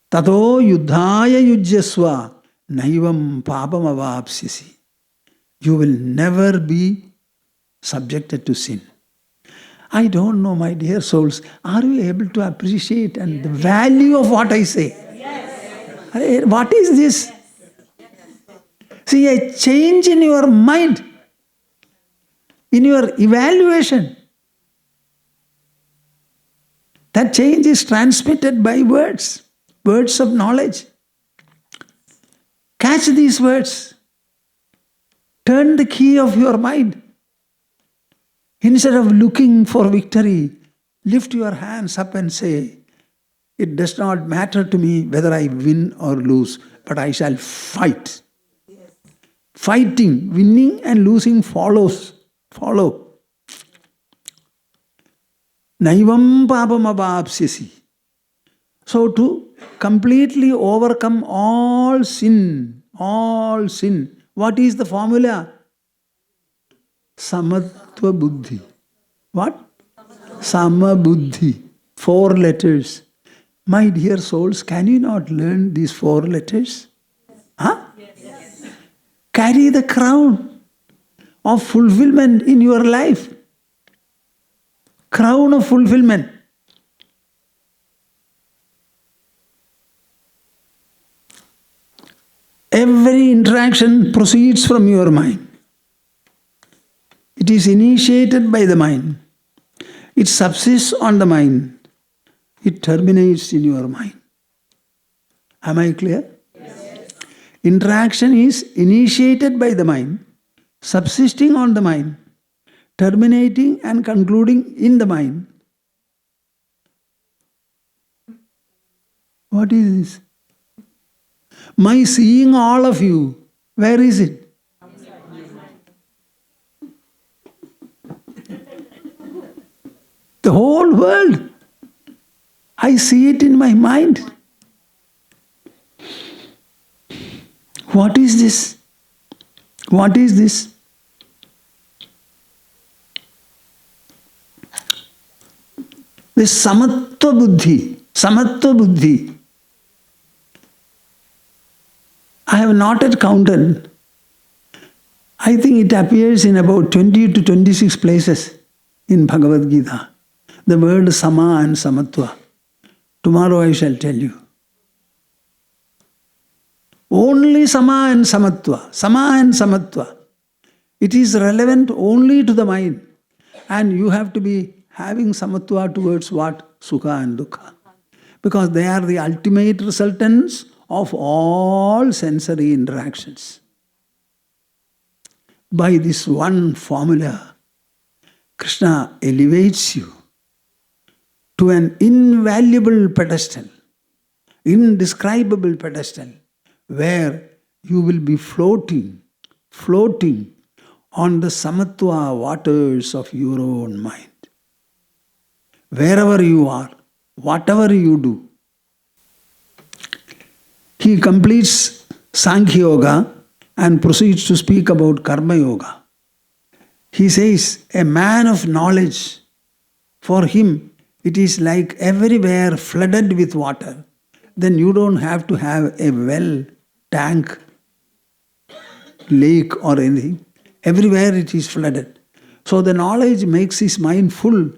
Tato yuddhaya yujyasva naivam papam avapsyasi. You will never be subjected to sin. I don't know, my dear souls, are you able to appreciate and the value of what I say? Yes. What is this? See, a change in your mind, in your evaluation. That change is transmitted by words, words of knowledge. Catch these words. Turn the key of your mind. Instead of looking for victory, lift your hands up and say, it does not matter to me whether I win or lose, but I shall fight. Fighting, winning and losing follow. Naivam papam avapsyasi. So to completely overcome all sin, what is the formula? Samatva Buddhi. What? Samabuddhi. 4 letters. My dear souls, can you not learn these 4 letters? Huh? Yes. Carry the crown of fulfillment in your life. Crown of fulfillment. Every interaction proceeds from your mind. It is initiated by the mind. It subsists on the mind. It terminates in your mind. Am I clear? Yes. Interaction is initiated by the mind, subsisting on the mind, terminating and concluding in the mind. What is this? My seeing all of you, where is it? The whole world. I see it in my mind. What is this? What is this? This Samatva Buddhi. Samatva Buddhi. I have not yet counted. I think it appears in about 20 to 26 places in Bhagavad Gita. The word Sama and Samatva. Tomorrow I shall tell you. Only Sama and Samatva. Sama and Samatva. It is relevant only to the mind. And you have to be having Samatva towards what? Sukha and duhkha. Because they are the ultimate resultants of all sensory interactions. By this one formula, Krishna elevates you to an invaluable pedestal, indescribable pedestal, where you will be floating on the Samatva waters of your own mind. Wherever you are, whatever you do. He completes Sankhya Yoga and proceeds to speak about Karma Yoga. He says, a man of knowledge, for him, it is like everywhere flooded with water. Then you don't have to have a well, tank, lake or anything. Everywhere it is flooded. So the knowledge makes his mind full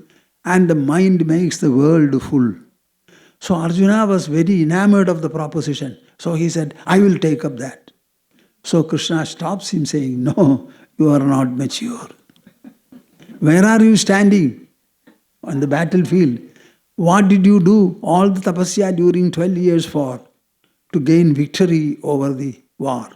and the mind makes the world full. So Arjuna was very enamored of the proposition. So he said, I will take up that. So Krishna stops him saying, no, you are not mature. Where are you standing? On the battlefield. What did you do all the tapasya during 12 years for? To gain victory over the war.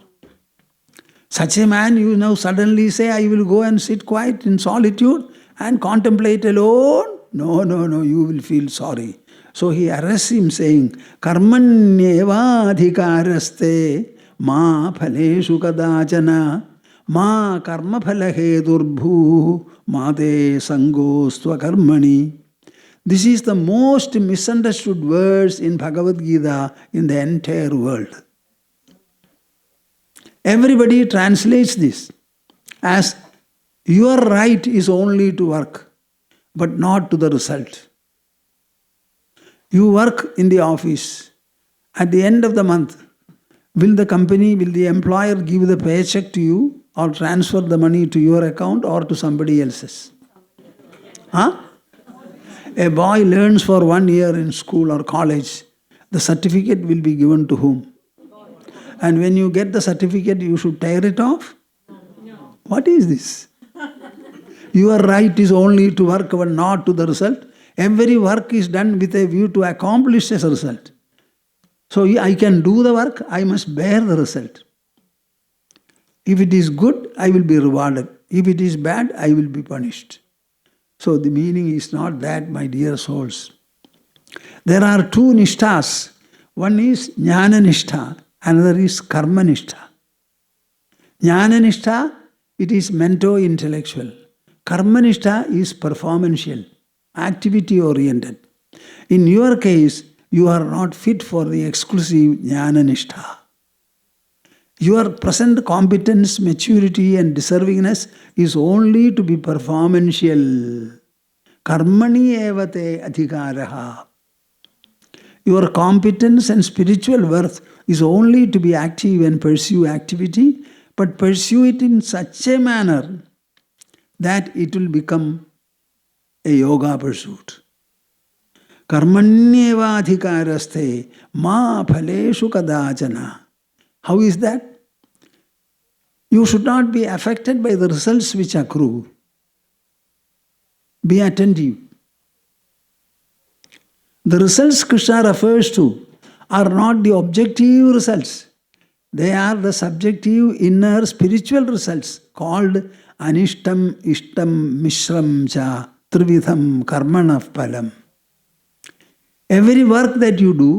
Such a man, you now suddenly say, I will go and sit quiet in solitude and contemplate alone. No, you will feel sorry. So he arrests him saying, Karmanyeva adhikaraste ma phaleshu kadachana ma karma phalahe durbhu ma te sangostva karmani. This is the most misunderstood verse in Bhagavad Gita in the entire world. Everybody translates this as your right is only to work, but not to the result. You work in the office. At the end of the month, will the employer give the paycheck to you or transfer the money to your account or to somebody else's? Huh? A boy learns for 1 year in school or college. The certificate will be given to whom? And when you get the certificate, you should tear it off? What is this? Your right is only to work but not to the result. Every work is done with a view to accomplish a result. So I can do the work, I must bear the result. If it is good, I will be rewarded. If it is bad, I will be punished. So the meaning is not that, my dear souls. There are 2 nishtas. One is jnana nishtha, another is karma nishtha. Jnana nishtha, it is mento-intellectual. Karma nishtha is performantial, activity-oriented. In your case, you are not fit for the exclusive jnana nishtha. Your present competence, maturity and deservingness is only to be performantial. Karmani evate adhikaraha. Your competence and spiritual worth is only to be active and pursue activity, but pursue it in such a manner that it will become a yoga pursuit. Karmanyeva adhikaraste ma phaleshu kadachana. How is that? You should not be affected by the results which accrue. Be attentive. The results Krishna refers to are not the objective results. They are the subjective inner spiritual results called anishtam, ishtam, mishram cha, trividham, karmana phalam. Every work that you do,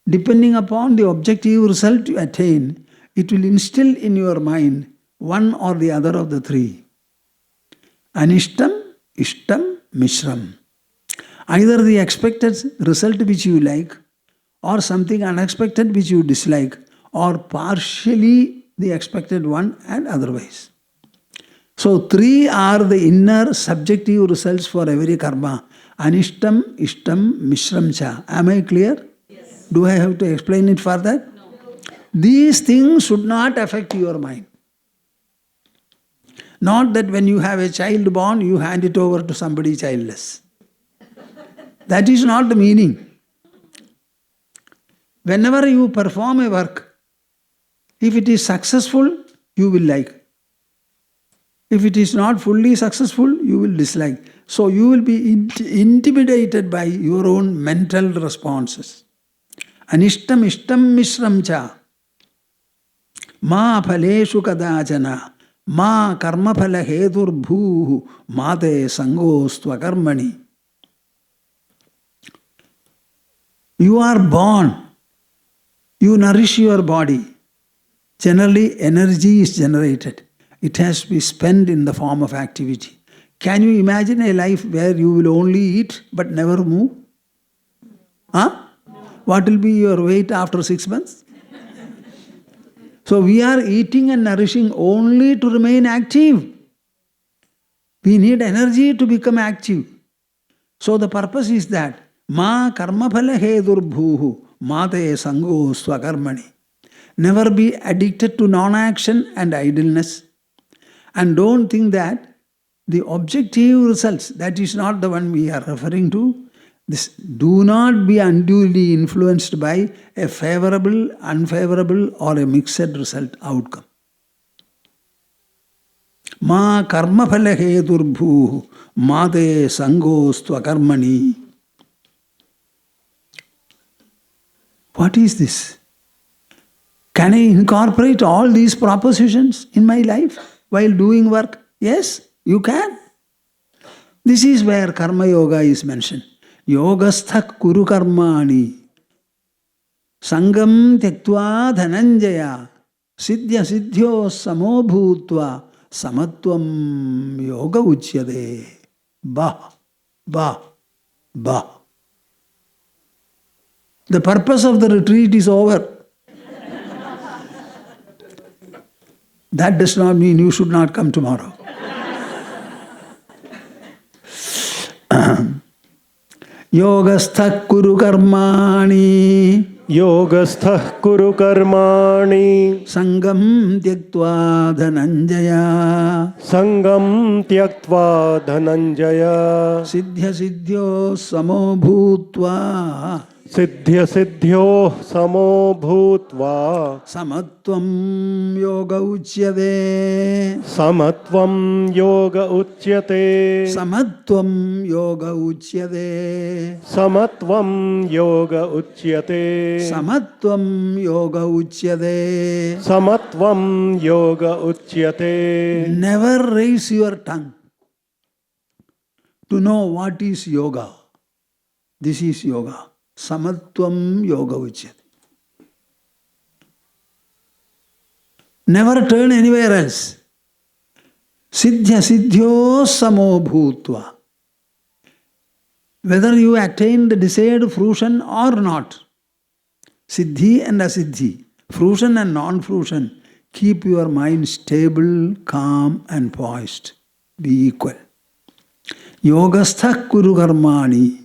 depending upon the objective result you attain, it will instill in your mind one or the other of the three. Anishtam, ishtam, mishram. Either the expected result which you like, or something unexpected which you dislike, or partially the expected one and otherwise. So three are the inner subjective results for every karma. Anishtam, ishtam, mishram cha. Am I clear? Yes. Do I have to explain it further? No. These things should not affect your mind. Not that when you have a child born, you hand it over to somebody childless. That is not the meaning. Whenever you perform a work, if it is successful, you will like. If it is not fully successful, you will dislike. So you will be intimidated by your own mental responses. Anishtam ishtam mishram cha. Ma phaleshu kadachana. Ma karma phala hetur bhuhu. Mate sangostva karmani. You are born. You nourish your body. Generally, energy is generated. It has to be spent in the form of activity. Can you imagine a life where you will only eat but never move? Huh? What will be your weight after 6 months? So we are eating and nourishing only to remain active. We need energy to become active. So the purpose is that ma karma phala hedur bhuhu mate sango swakarmani. Never be addicted to non-action and idleness. And don't think that the objective results, that is not the one we are referring to. This, do not be unduly influenced by a favorable, unfavorable or a mixed result outcome. Ma karma phala hetur bhuhu mate sango swakarmani. What is this? Can I incorporate all these propositions in my life while doing work? Yes, you can. This is where karma yoga is mentioned. Yogavasishtha kuru karmani. Sangam tyaktva dhananjaya. Siddhya siddhyo samo bhutva. Samatvam yoga uchyade. Bah, bah, bah. The purpose of the retreat is over. That does not mean you should not come tomorrow. Yogavasishtha kuru karmani. Yogavasishtha kuru karmani. Sangam tyaktva dhananjaya. Sangam tyaktva dhananjaya. Siddhya siddhyo samo bhutva. Siddhya siddhyo samo bhutva. Samatvam yoga uchyate. Samatvam yoga uchyate. Samatvam yoga uchyate. Samatvam yoga uchyate. Samatvam yoga uchyate. Samatvam yoga uchyate. Never raise your tongue to know what is yoga. This is yoga. Samatvam yoga uchyate. Never turn anywhere else. Siddhya siddhyo samo bhutva. Whether you attain the desired fruition or not, siddhi and asiddhi, fruition and non-fruition, Keep your mind stable, calm and poised. Be equal. Yogastha kuru karmani.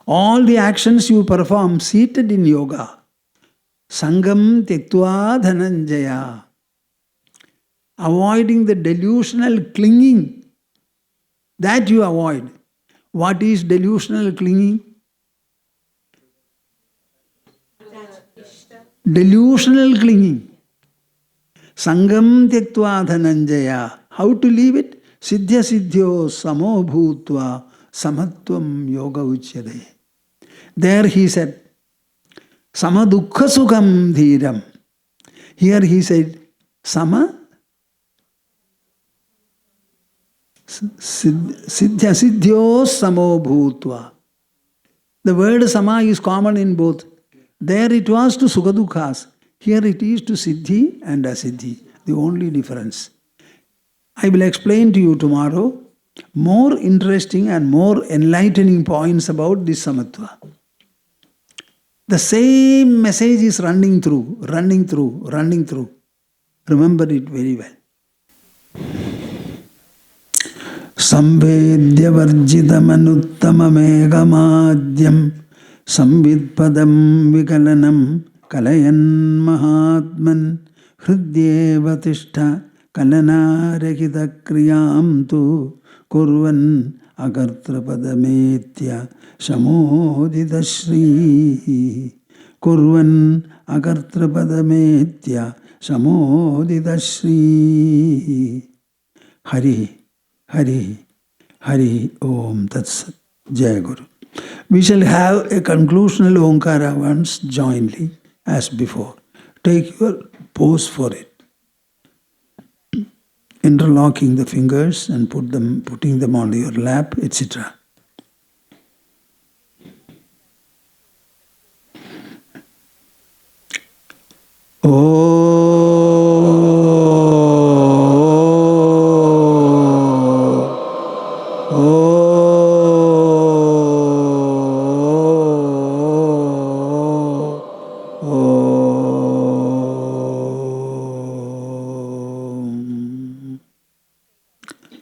All the actions you perform seated in yoga. Sangam tyaktva dhananjaya. Avoiding the delusional clinging. That you avoid. What is delusional clinging? Delusional clinging. Sangam tyaktva dhananjaya. How to leave it? Siddhya siddhyo samo bhutva samatvam yoga uchyate. There he said, sama duhkha sukham dhiram. Here he said, sama siddhya siddhyo samo bhutva. The word sama is common in both. There it was to sukha-duhkhas. Here it is to siddhi and asiddhi. The only difference. I will explain to you tomorrow more interesting and more enlightening points about this samatva. The same message is running through. Remember it very well. Samvedya varjitamanuttamamegamadyam samvidpadam vikalanam kalayan mahatman hridyeva tishtha kalanarahita kriyam tu kurvan akartrapadamethya samodita shri. Kurvan akartrapadamethya samodita shri. Hari Hari Hari Om Tat Sat. Jai Guru. We shall have a conclusional Omkara once jointly as before. Take your pose for it. Interlocking the fingers and putting them on your lap, etc.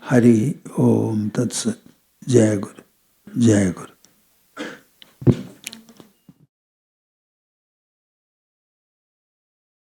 Hari Om Tat Sat. Jai Guru. Jai Guru.